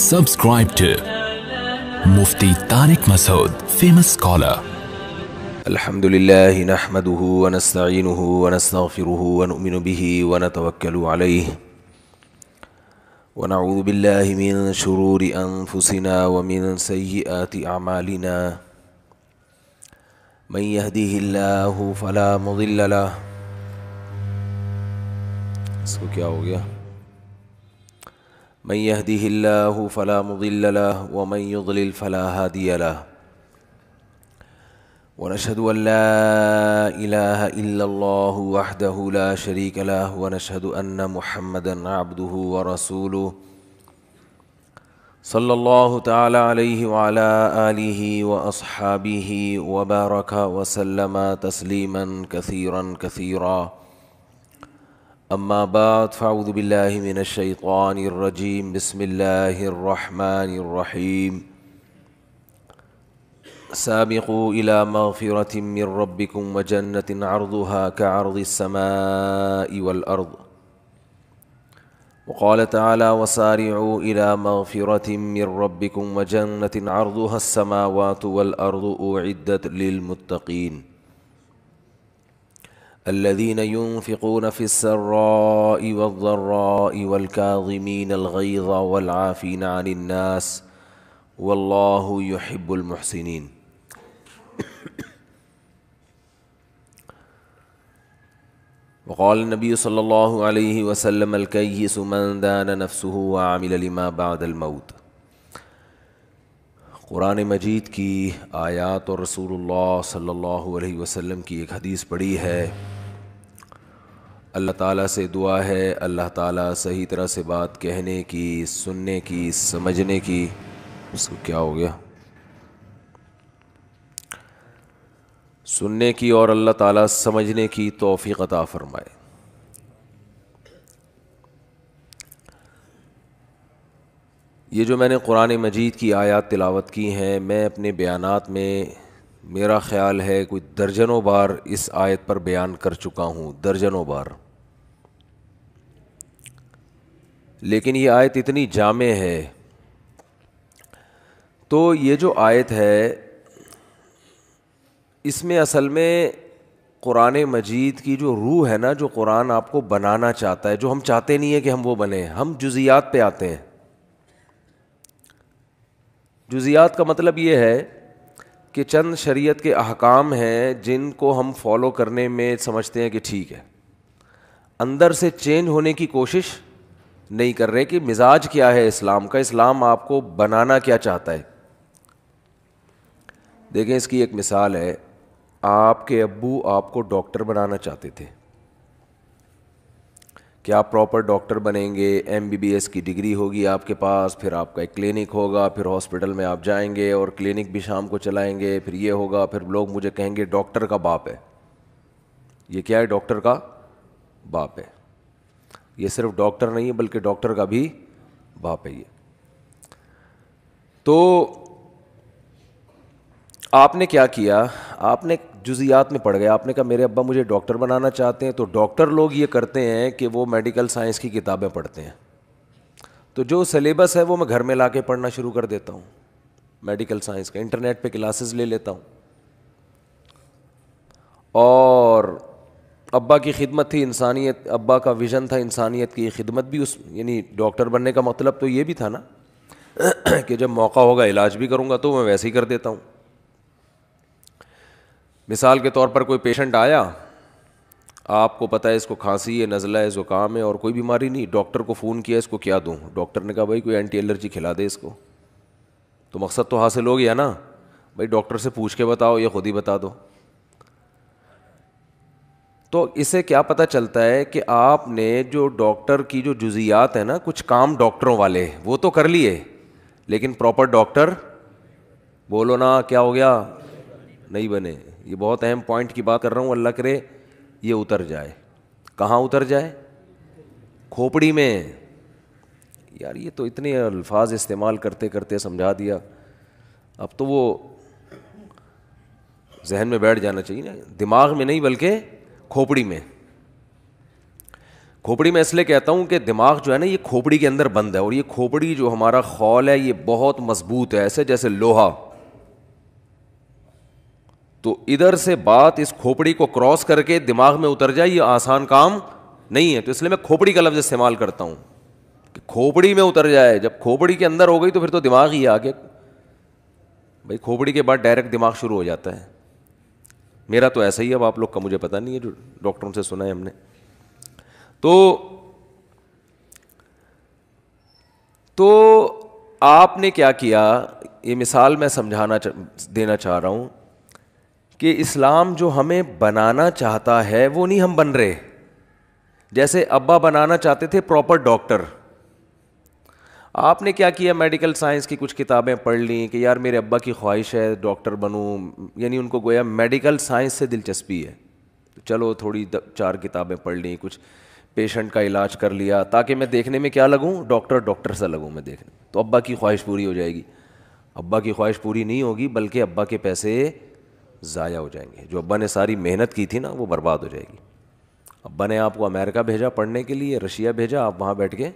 Subscribe to Mufti Tariq Masood, famous scholar. الحمد لله نحمده ونستعينه ونستغفره ونؤمن به ونتوكل عليه ونعوذ بالله من شرور أنفسنا ومن سيئات أعمالنا من يهده الله فلا مضل له. اس کو کیا ہو گیا؟ من يهده الله فلا مضل له ومن يضلل فلا هادي له. ونشهد أن لا إله إلا الله وحده لا شريك له ونشهد أن محمدًا عبده ورسوله صلى الله تعالى عليه وعلى آله وأصحابه وبارك وسلم تسليمًا كثيرًا كثيرًا. أما بعد فأعوذ بالله من الشيطان الرجيم. بسم الله الرحمن الرحيم. سابقوا إلى مغفرة من ربكم وجنة عرضها كعرض السماء والأرض. وقال تعالى وسارعوا إلى مغفرة من ربكم وجنة عرضها السماوات والأرض أعدت للمتقين الذين ينفقون في السراء والضراء والكاظمين الغيظ والعافين عن الناس والله يحب المحسنين. وقال النبي صلى الله عليه وسلم الكيس من دان نفسه وعمل لما بعد الموت. قرآن مجید کی آیات اور رسول اللہ صلی اللہ علیہ وسلم کی ایک حدیث پڑھی ہے. اللہ تعالیٰ سے دعا ہے اللہ تعالیٰ صحیح طرح سے بات کہنے کی، سننے کی، سمجھنے کی. اس کو کیا ہو گیا؟ سننے کی اور اللہ تعالیٰ سمجھنے کی توفیق عطا فرمائے. یہ جو میں نے قرآن مجید کی آیات تلاوت کی ہیں، میں اپنے بیانات میں میرا خیال ہے کوئی درجنوں بار اس آیت پر بیان کر چکا ہوں، درجنوں بار. لیکن یہ آیت اتنی جامع ہے. تو یہ جو آیت ہے اس میں اصل میں قرآن مجید کی جو روح ہے نا، جو قرآن آپ کو بنانا چاہتا ہے، جو ہم چاہتے نہیں ہیں کہ ہم وہ بنیں، ہم جزیات پہ آتے ہیں. جزیات کا مطلب یہ ہے کہ چند شریعت کے احکام ہیں جن کو ہم فالو کرنے میں سمجھتے ہیں کہ ٹھیک ہے، اندر سے چینج ہونے کی کوشش نہیں کر رہے کہ مزاج کیا ہے اسلام کا، اسلام آپ کو بنانا کیا چاہتا ہے. دیکھیں اس کی ایک مثال ہے. آپ کے ابو آپ کو ڈاکٹر بنانا چاہتے تھے کہ آپ پراپر ڈاکٹر بنیں گے، MBBS کی ڈگری ہوگی آپ کے پاس، پھر آپ کا ایک کلینک ہوگا، پھر ہاسپٹل میں آپ جائیں گے اور کلینک بھی شام کو چلائیں گے، پھر یہ ہوگا، پھر لوگ مجھے کہیں گے ڈاکٹر کا باپ ہے. یہ کیا ہے؟ ڈاکٹر کا باپ ہے. یہ صرف ڈاکٹر نہیں ہے بلکہ ڈاکٹر کا بھی باپ ہے. یہ تو آپ نے کیا کیا؟ آپ نے جزیات میں پڑ گئے. آپ نے کہا میرے ابا مجھے ڈاکٹر بنانا چاہتے ہیں. تو ڈاکٹر لوگ یہ کرتے ہیں کہ وہ میڈیکل سائنس کی کتابیں پڑھتے ہیں. تو جو سلیبس ہے وہ میں گھر میں لا کے پڑھنا شروع کر دیتا ہوں. میڈیکل سائنس کا انٹرنیٹ پہ کلاسز لے لیتا ہوں. اور ابا کی خدمت تھی انسانیت، ابا کا ویژن تھا انسانیت کی خدمت بھی. اس یعنی ڈاکٹر بننے کا مطلب تو یہ بھی تھا نا کہ جب موقع ہوگا علاج بھی کروں گا، تو میں ویسے ہی کر دیتا ہوں. مثال کے طور پر کوئی پیشنٹ آیا، آپ کو پتہ ہے اس کو کھانسی ہے، نزلہ ہے، زکام ہے اور کوئی بیماری نہیں. ڈاکٹر کو فون کیا اس کو کیا دوں؟ ڈاکٹر نے کہا بھائی کوئی اینٹی الرجی کھلا دے اس کو. تو مقصد تو حاصل ہو گیا نا. بھائی ڈاکٹر سے پوچھ کے بتاؤ یا خود ہی بتا دو. تو اس سے کیا پتہ چلتا ہے کہ آپ نے جو ڈاکٹر کی جو جزیات ہیں نا، کچھ کام ڈاکٹروں والے وہ تو کر لیے، لیکن پراپر ڈاکٹر بولو نا کیا ہو گیا؟ نہیں بنے. یہ بہت اہم پوائنٹ کی بات کر رہا ہوں، اللہ کرے یہ اتر جائے. کہاں اتر جائے؟ کھوپڑی میں. یار یہ تو اتنے الفاظ استعمال کرتے کرتے سمجھا دیا، اب تو وہ ذہن میں بیٹھ جانا چاہیے نا، دماغ میں نہیں بلکہ کھوپڑی میں. کھوپڑی میں اس لیے کہتا ہوں کہ دماغ جو ہے نا یہ کھوپڑی کے اندر بند ہے, اور یہ کھوپڑی جو ہمارا خول ہے یہ بہت مضبوط ہے, ایسے جیسے لوہا. تو ادھر سے بات اس کھوپڑی کو کراس کر کے دماغ میں اتر جائے یہ آسان کام نہیں ہے. تو اس لیے میں کھوپڑی کا لفظ استعمال کرتا ہوں کہ کھوپڑی میں اتر جائے. جب کھوپڑی کے اندر ہو گئی تو پھر تو دماغ ہی آگے, بھائی کھوپڑی کے بعد ڈائریکٹ دماغ شروع ہو جاتا ہے. میرا تو ایسا ہی ہے, اب آپ لوگ کا مجھے پتہ نہیں ہے, جو ڈاکٹروں سے سنا ہے ہم نے. تو آپ نے کیا کیا, یہ مثال میں سمجھانا دینا چاہ رہا ہوں کہ اسلام جو ہمیں بنانا چاہتا ہے وہ نہیں ہم بن رہے. جیسے ابا بنانا چاہتے تھے پراپر ڈاکٹر, آپ نے کیا کیا, میڈیکل سائنس کی کچھ کتابیں پڑھ لیں کہ یار میرے ابا کی خواہش ہے ڈاکٹر بنوں, یعنی ان کو گویا میڈیکل سائنس سے دلچسپی ہے, چلو تھوڑی 4 کتابیں پڑھ لیں, کچھ پیشنٹ کا علاج کر لیا تاکہ میں دیکھنے میں کیا لگوں, ڈاکٹر سا لگوں میں دیکھنے, تو ابا کی خواہش پوری ہو جائے گی. ابا کی خواہش پوری نہیں ہوگی بلکہ ابا کے پیسے ضائع ہو جائیں گے. جو ابا نے ساری محنت کی تھی نا وہ برباد ہو جائے گی. ابا نے آپ کو امریکہ بھیجا پڑھنے کے لیے, رشیا بھیجا, آپ وہاں بیٹھ کے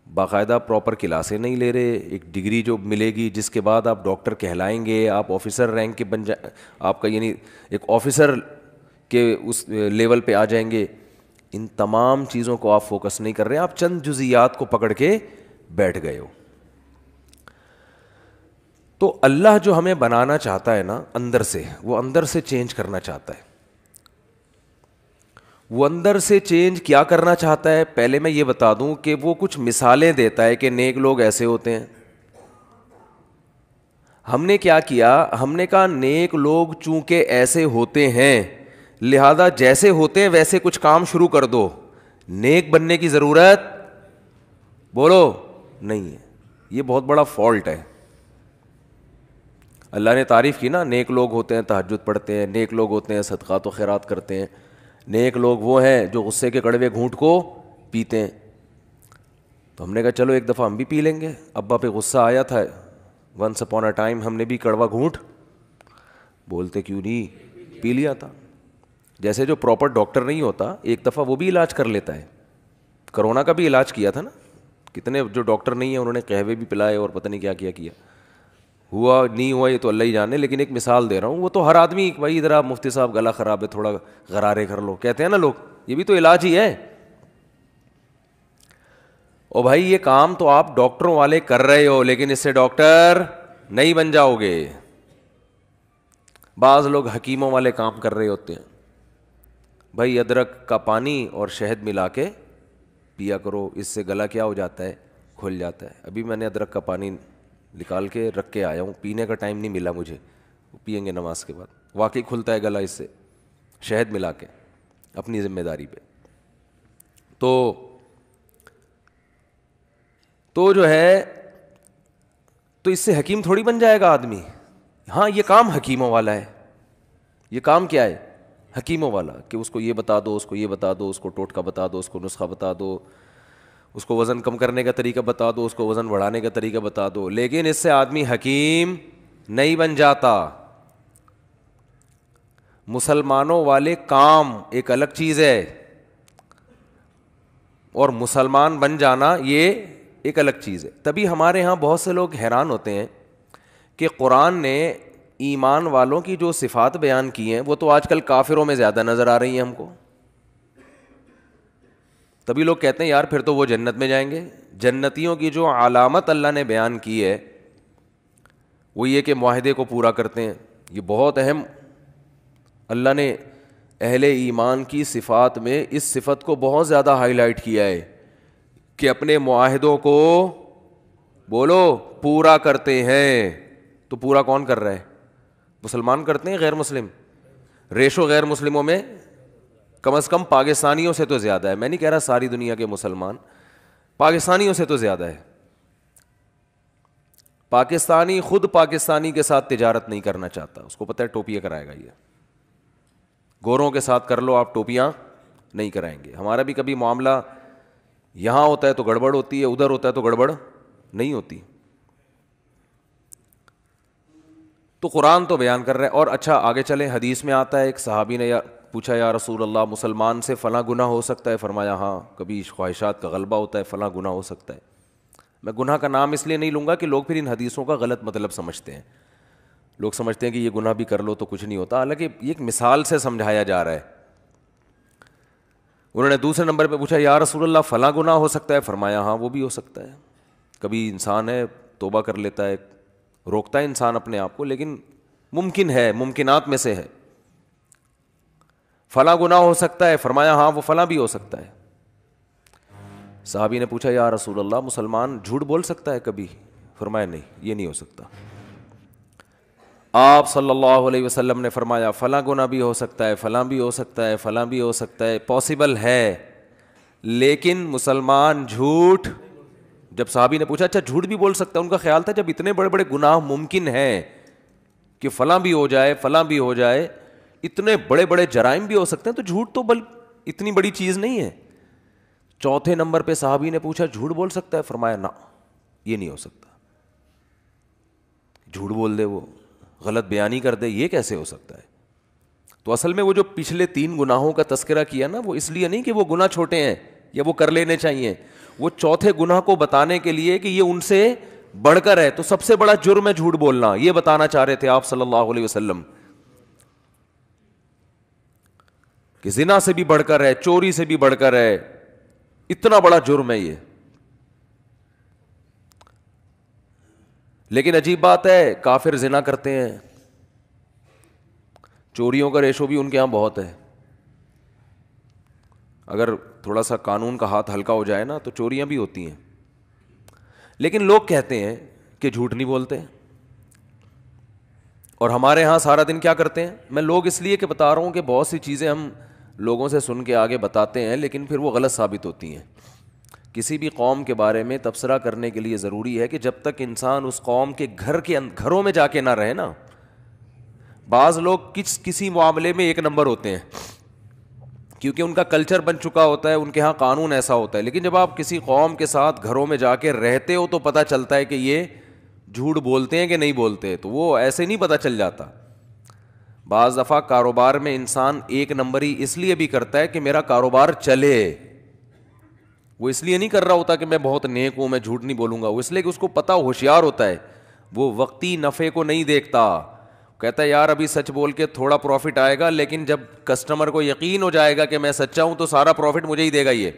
باقاعدہ پراپر کلاسیں نہیں لے رہے, ایک ڈگری جو ملے گی جس کے بعد آپ ڈاکٹر کہلائیں گے, آپ آفیسر رینک کے بن جائیں, آپ کا یعنی ایک آفیسر کے اس لیول پہ آ جائیں گے. ان تمام چیزوں کو آپ فوکس نہیں کر رہے, آپ چند جزیات کو پکڑ کے بیٹھ گئے ہو. تو اللہ جو ہمیں بنانا چاہتا ہے نا اندر سے, وہ اندر سے چینج کرنا چاہتا ہے. وہ اندر سے چینج کیا کرنا چاہتا ہے, پہلے میں یہ بتا دوں کہ وہ کچھ مثالیں دیتا ہے کہ نیک لوگ ایسے ہوتے ہیں. ہم نے کیا کیا, ہم نے کہا نیک لوگ چونکہ ایسے ہوتے ہیں لہذا جیسے ہوتے ہیں ویسے کچھ کام شروع کر دو, نیک بننے کی ضرورت بولو نہیں ہے. یہ بہت بڑا فالٹ ہے. اللہ نے تعریف کی نا, نیک لوگ ہوتے ہیں تہجد پڑھتے ہیں, نیک لوگ ہوتے ہیں صدقات و خیرات کرتے ہیں, نیک لوگ وہ ہیں جو غصے کے کڑوے گھونٹ کو پیتے ہیں. تو ہم نے کہا چلو ایک دفعہ ہم بھی پی لیں گے. ابا پہ غصہ آیا تھا, ونس اپون اے ٹائم ہم نے بھی کڑوا گھونٹ, بولتے کیوں نہیں, پی لیا تھا. جیسے جو پراپر ڈاکٹر نہیں ہوتا ایک دفعہ وہ بھی علاج کر لیتا ہے. کرونا کا بھی علاج کیا تھا نا, کتنے جو ڈاکٹر نہیں ہیں انہوں نے قہوے بھی پلائے اور پتہ نہیں کیا کیا ہوا نہیں ہوا یہ تو اللہ ہی جانے. لیکن ایک مثال دے رہا ہوں, وہ تو ہر آدمی بھائی ادھر آپ مفتی صاحب گلا خراب ہے تھوڑا غرارے کر لو کہتے ہیں نا لوگ, یہ بھی تو علاج ہی ہے. او بھائی یہ کام تو آپ ڈاکٹروں والے کر رہے ہو لیکن اس سے ڈاکٹر نہیں بن جاؤ گے. بعض لوگ حکیموں والے کام کر رہے ہوتے ہیں, بھائی ادرک کا پانی اور شہد ملا کے پیا کرو, اس سے گلا کیا ہو جاتا ہے, کھل جاتا ہے. ابھی میں نے ادرک کا پانی نکال کے رکھ کے آیا ہوں, پینے کا ٹائم نہیں ملا مجھے, پئیں گے نماز کے بعد. واقعی کھلتا ہے گلا اس سے, شہد ملا کے اپنی ذمہ داری پہ. تو جو ہے تو اس سے حکیم تھوڑی بن جائے گا آدمی. ہاں یہ کام حکیموں والا ہے. یہ کام کیا ہے, حکیموں والا, کہ اس کو یہ بتا دو, اس کو یہ بتا دو, اس کو ٹوٹکا بتا دو, اس کو نسخہ بتا دو, اس کو وزن کم کرنے کا طریقہ بتا دو, اس کو وزن بڑھانے کا طریقہ بتا دو. لیکن اس سے آدمی حکیم نہیں بن جاتا. مسلمانوں والے کام ایک الگ چیز ہے اور مسلمان بن جانا یہ ایک الگ چیز ہے. تبھی ہمارے ہاں بہت سے لوگ حیران ہوتے ہیں کہ قرآن نے ایمان والوں کی جو صفات بیان کی ہیں وہ تو آج کل کافروں میں زیادہ نظر آ رہی ہیں ہم کو. تبھی لوگ کہتے ہیں یار پھر تو وہ جنت میں جائیں گے. جنتیوں کی جو علامت اللہ نے بیان کی ہے وہ یہ کہ معاہدے کو پورا کرتے ہیں. یہ بہت اہم, اللہ نے اہل ایمان کی صفات میں اس صفت کو بہت زیادہ ہائی لائٹ کیا ہے کہ اپنے معاہدوں کو بولو پورا کرتے ہیں. تو پورا کون کر رہا ہے, مسلمان کرتے ہیں, غیر مسلم. ریشو غیر مسلموں میں کم از کم پاکستانیوں سے تو زیادہ ہے. میں نہیں کہہ رہا ساری دنیا کے مسلمان, پاکستانیوں سے تو زیادہ ہے. پاکستانی خود پاکستانی کے ساتھ تجارت نہیں کرنا چاہتا, اس کو پتہ ہے ٹوپیاں کرائے گا. یہ گوروں کے ساتھ کر لو آپ, ٹوپیاں نہیں کرائیں گے. ہمارا بھی کبھی معاملہ یہاں ہوتا ہے تو گڑبڑ ہوتی ہے, ادھر ہوتا ہے تو گڑبڑ نہیں ہوتی. تو قرآن تو بیان کر رہا ہے. اور اچھا آگے چلیں, حدیث میں آتا ہے ایک صحابی نے پوچھا یا رسول اللہ مسلمان سے فلاں گناہ ہو سکتا ہے؟ فرمایا ہاں, کبھی خواہشات کا غلبہ ہوتا ہے, فلاں گناہ ہو سکتا ہے. میں گناہ کا نام اس لیے نہیں لوں گا کہ لوگ پھر ان حدیثوں کا غلط مطلب سمجھتے ہیں. لوگ سمجھتے ہیں کہ یہ گناہ بھی کر لو تو کچھ نہیں ہوتا, حالانکہ یہ ایک مثال سے سمجھایا جا رہا ہے. انہوں نے دوسرے نمبر پہ پوچھا یا رسول اللہ فلاں گناہ ہو سکتا ہے؟ فرمایا ہاں وہ بھی ہو سکتا ہے. کبھی انسان ہے توبہ کر لیتا ہے, روکتا ہے انسان اپنے آپ کو, لیکن ممکن ہے, ممکنات میں سے ہے. فلاں گناہ ہو سکتا ہے؟ فرمایا ہاں وہ فلاں بھی ہو سکتا ہے. صحابی نے پوچھا یا رسول اللہ مسلمان جھوٹ بول سکتا ہے کبھی؟ فرمایا نہیں, یہ نہیں ہو سکتا. آپ صلی اللہ علیہ وسلم نے فرمایا فلاں گناہ بھی ہو سکتا ہے, فلاں بھی ہو سکتا ہے, فلاں بھی ہو سکتا ہے, پاسبل ہے, لیکن مسلمان جھوٹ. جب صحابی نے پوچھا اچھا جھوٹ بھی بول سکتا ہے, ان کا خیال تھا جب اتنے بڑے بڑے گناہ ممکن ہیں کہ فلاں بھی ہو جائے, فلاں بھی ہو جائے, اتنے بڑے بڑے جرائم بھی ہو سکتے ہیں, تو جھوٹ تو اتنی بڑی چیز نہیں ہے. چوتھے نمبر پہ صحابی نے پوچھا جھوٹ بول سکتا ہے؟ فرمایا نہ, یہ نہیں ہو سکتا. جھوٹ بول دے, وہ غلط بیانی کر دے, یہ کیسے ہو سکتا ہے؟ تو اصل میں وہ جو پچھلے 3 گناہوں کا تذکرہ کیا نا, وہ اس لیے نہیں کہ وہ گناہ چھوٹے ہیں یا وہ کر لینے چاہیے, وہ چوتھے گناہ کو بتانے کے لیے کہ یہ ان سے بڑھ کر ہے. تو سب سے بڑا جرم ہے جھوٹ بولنا, یہ بتانا چاہ رہے تھے آپ صلی اللہ علیہ وسلم کہ زنا سے بھی بڑھ کر ہے, چوری سے بھی بڑھ کر ہے, اتنا بڑا جرم ہے یہ. لیکن عجیب بات ہے, کافر زنا کرتے ہیں, چوریوں کا ریشو بھی ان کے ہاں بہت ہے. اگر تھوڑا سا قانون کا ہاتھ ہلکا ہو جائے نا تو چوریاں بھی ہوتی ہیں. لیکن لوگ کہتے ہیں کہ جھوٹ نہیں بولتے, اور ہمارے ہاں سارا دن کیا کرتے ہیں. میں لوگ اس لیے کہ بتا رہا ہوں کہ بہت سی چیزیں ہم لوگوں سے سن کے آگے بتاتے ہیں, لیکن پھر وہ غلط ثابت ہوتی ہیں. کسی بھی قوم کے بارے میں تبصرہ کرنے کے لیے ضروری ہے کہ جب تک انسان اس قوم کے گھروں میں جا کے نہ رہے نا. بعض لوگ کسی معاملے میں ایک نمبر ہوتے ہیں کیونکہ ان کا کلچر بن چکا ہوتا ہے, ان کے ہاں قانون ایسا ہوتا ہے. لیکن جب آپ کسی قوم کے ساتھ گھروں میں جا کے رہتے ہو تو پتہ چلتا ہے کہ یہ جھوٹ بولتے ہیں کہ نہیں بولتے. تو وہ ایسے نہیں پتہ چل جاتا. بعض دفعہ کاروبار میں انسان ایک نمبری اس لیے بھی کرتا ہے کہ میرا کاروبار چلے. وہ اس لیے نہیں کر رہا ہوتا کہ میں بہت نیک ہوں, میں جھوٹ نہیں بولوں گا. وہ اس لیے کہ اس کو پتہ, ہوشیار ہوتا ہے, وہ وقتی نفع کو نہیں دیکھتا. کہتا ہے یار ابھی سچ بول کے تھوڑا پروفٹ آئے گا, لیکن جب کسٹمر کو یقین ہو جائے گا کہ میں سچا ہوں تو سارا پروفٹ مجھے ہی دے گا. یہ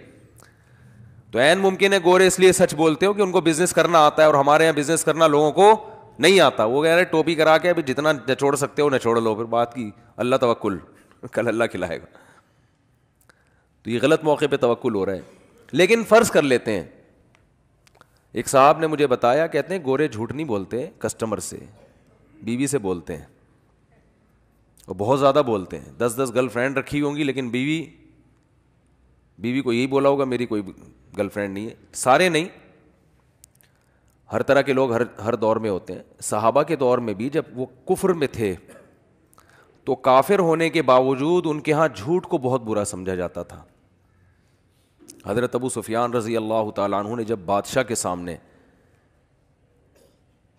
تو عین ممکن ہے گورے اس لیے سچ بولتے ہو کہ ان کو بزنس کرنا آتا ہے, اور ہمارے یہاں بزنس کرنا لوگوں کو نہیں آتا. وہ کہہ رہے ٹوپی کرا کے ابھی جتنا نچوڑ سکتے ہو نچوڑ لو, پھر بات کی اللہ توکل, کل اللہ کھلائے گا. تو یہ غلط موقع پہ توکل ہو رہا ہے. لیکن فرض کر لیتے ہیں, ایک صاحب نے مجھے بتایا, کہتے ہیں گورے جھوٹ نہیں بولتے کسٹمر سے, بیوی سے بولتے ہیں, اور بہت زیادہ بولتے ہیں. 10 گرل فرینڈ رکھی ہوں گی, لیکن بیوی کو یہی بولا ہوگا میری کوئی گرل فرینڈ نہیں ہے. سارے نہیں, ہر طرح کے لوگ ہر دور میں ہوتے ہیں. صحابہ کے دور میں بھی جب وہ کفر میں تھے تو کافر ہونے کے باوجود ان کے ہاں جھوٹ کو بہت برا سمجھا جاتا تھا. حضرت ابو سفیان رضی اللہ تعالیٰ عنہ نے جب بادشاہ کے سامنے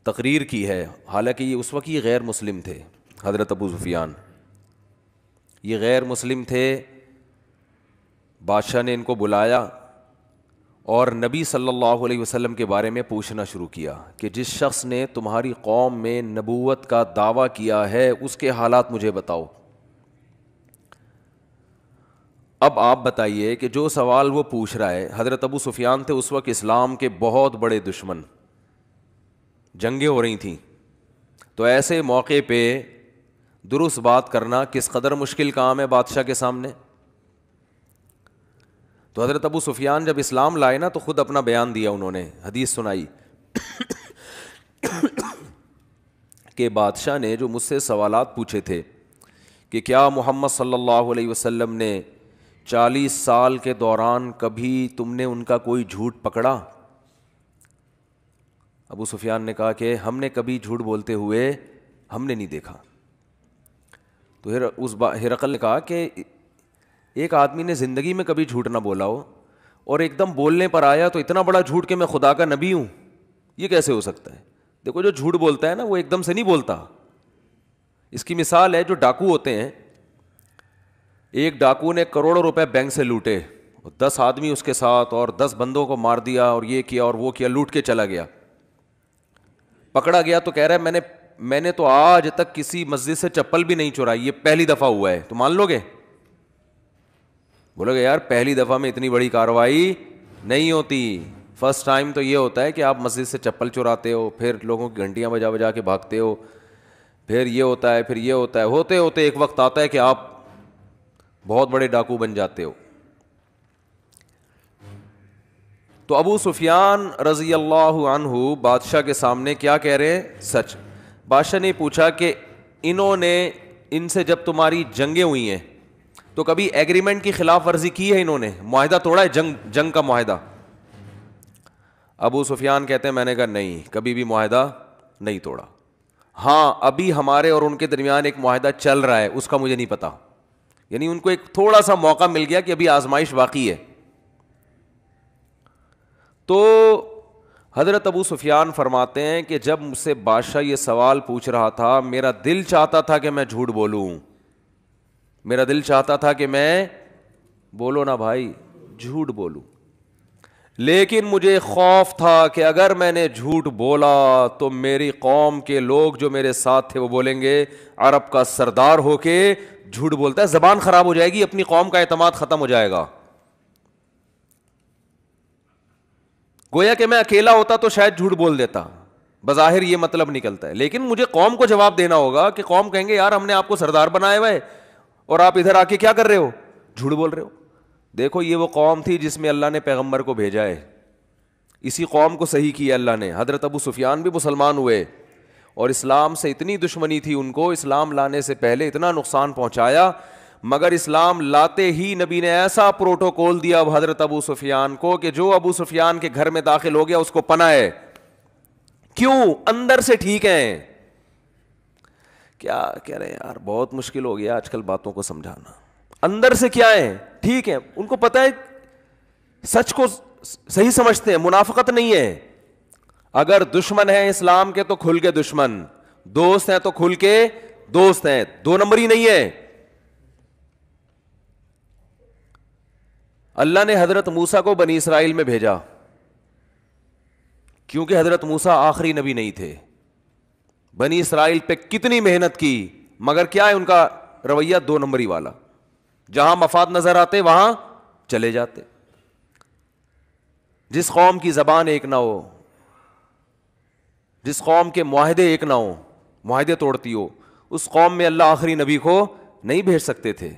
تقریر کی ہے, حالانکہ یہ اس وقت یہ غیر مسلم تھے, حضرت ابو سفیان یہ غیر مسلم تھے. بادشاہ نے ان کو بلایا اور نبی صلی اللہ علیہ وسلم کے بارے میں پوچھنا شروع کیا کہ جس شخص نے تمہاری قوم میں نبوت کا دعویٰ کیا ہے اس کے حالات مجھے بتاؤ. اب آپ بتائیے کہ جو سوال وہ پوچھ رہا ہے, حضرت ابو سفیان تھے اس وقت اسلام کے بہت بڑے دشمن, جنگیں ہو رہی تھیں, تو ایسے موقع پہ درست بات کرنا کس قدر مشکل کام ہے بادشاہ کے سامنے. تو حضرت ابو سفیان جب اسلام لائے نا تو خود اپنا بیان دیا, انہوں نے حدیث سنائی کہ بادشاہ نے جو مجھ سے سوالات پوچھے تھے کہ کیا محمد صلی اللہ علیہ وسلم نے 40 سال کے دوران کبھی تم نے ان کا کوئی جھوٹ پکڑا؟ ابو سفیان نے کہا کہ ہم نے کبھی جھوٹ بولتے ہوئے ہم نے نہیں دیکھا. تو اس ہرقل نے کہا کہ ایک آدمی نے زندگی میں کبھی جھوٹ نہ بولا ہو اور ایک دم بولنے پر آیا تو اتنا بڑا جھوٹ کہ میں خدا کا نبی ہوں, یہ کیسے ہو سکتا ہے؟ دیکھو جو جھوٹ بولتا ہے نا وہ ایک دم سے نہیں بولتا, اس کی مثال ہے جو ڈاکو ہوتے ہیں. ایک ڈاکو نے کروڑوں روپے بینک سے لوٹے, 10 آدمی اس کے ساتھ, اور 10 بندوں کو مار دیا اور یہ کیا اور وہ کیا, لوٹ کے چلا گیا. پکڑا گیا تو کہہ رہا ہے میں نے تو آج تک کسی مسجد سے چپل بھی نہیں چرائی, یہ پہلی دفعہ ہوا ہے. تو مان لو گے؟ بولو گے یار پہلی دفعہ میں اتنی بڑی کارروائی نہیں ہوتی. فرسٹ ٹائم تو یہ ہوتا ہے کہ آپ مسجد سے چپل چراتے ہو, پھر لوگوں کی گھنٹیاں بجا بجا کے بھاگتے ہو, پھر یہ ہوتا ہے, پھر یہ ہوتا ہے. ہوتے ہوتے ایک وقت آتا ہے کہ آپ بہت بڑے ڈاکو بن جاتے ہو. تو ابو سفیان رضی اللہ عنہ بادشاہ کے سامنے کیا کہہ رہے ہیں؟ سچ. بادشاہ نے پوچھا کہ انہوں نے ان سے جب تمہاری جنگیں ہوئی ہیں تو کبھی ایگریمنٹ کی خلاف ورزی کی ہے؟ انہوں نے معاہدہ توڑا ہے, جنگ کا معاہدہ؟ ابو سفیان کہتے ہیں میں نے کہا نہیں, کبھی بھی معاہدہ نہیں توڑا. ہاں ابھی ہمارے اور ان کے درمیان ایک معاہدہ چل رہا ہے, اس کا مجھے نہیں پتا. یعنی ان کو ایک تھوڑا سا موقع مل گیا کہ ابھی آزمائش باقی ہے. تو حضرت ابو سفیان فرماتے ہیں کہ جب مجھ سے بادشاہ یہ سوال پوچھ رہا تھا, میرا دل چاہتا تھا کہ میں جھوٹ بولوں, میرا دل چاہتا تھا کہ میں, بولو نا بھائی, جھوٹ بولوں. لیکن مجھے خوف تھا کہ اگر میں نے جھوٹ بولا تو میری قوم کے لوگ جو میرے ساتھ تھے وہ بولیں گے عرب کا سردار ہو کے جھوٹ بولتا ہے, زبان خراب ہو جائے گی, اپنی قوم کا اعتماد ختم ہو جائے گا. گویا کہ میں اکیلا ہوتا تو شاید جھوٹ بول دیتا, بظاہر یہ مطلب نکلتا ہے, لیکن مجھے قوم کو جواب دینا ہوگا کہ قوم کہیں گے یار ہم نے آپ کو سردار بنایا ہوا ہے اور آپ ادھر آ کے کیا کر رہے ہو, جھوٹ بول رہے ہو. دیکھو یہ وہ قوم تھی جس میں اللہ نے پیغمبر کو بھیجا ہے, اسی قوم کو صحیح کیا اللہ نے. حضرت ابو سفیان بھی مسلمان ہوئے اور اسلام سے اتنی دشمنی تھی ان کو, اسلام لانے سے پہلے اتنا نقصان پہنچایا, مگر اسلام لاتے ہی نبی نے ایسا پروٹوکول دیا اب حضرت ابو سفیان کو کہ جو ابو سفیان کے گھر میں داخل ہو گیا اس کو پناہ ہے. کیوں؟ اندر سے ٹھیک ہیں. کیا کہہ رہے ہیں یار, بہت مشکل ہو گیا آج کل باتوں کو سمجھانا. اندر سے کیا ہے؟ ٹھیک ہے, ان کو پتہ ہے, سچ کو صحیح سمجھتے ہیں, منافقت نہیں ہے. اگر دشمن ہیں اسلام کے تو کھل کے دشمن, دوست ہیں تو کھل کے دوست ہیں, 2 نمبری نہیں ہے. اللہ نے حضرت موسیٰ کو بنی اسرائیل میں بھیجا کیونکہ حضرت موسیٰ آخری نبی نہیں تھے. بنی اسرائیل پہ کتنی محنت کی, مگر کیا ہے ان کا رویہ؟ 2 نمبری والا. جہاں مفاد نظر آتے وہاں چلے جاتے. جس قوم کی زبان ایک نہ ہو, جس قوم کے معاہدے ایک نہ ہو, معاہدے توڑتی ہو, اس قوم میں اللہ آخری نبی کو نہیں بھیج سکتے تھے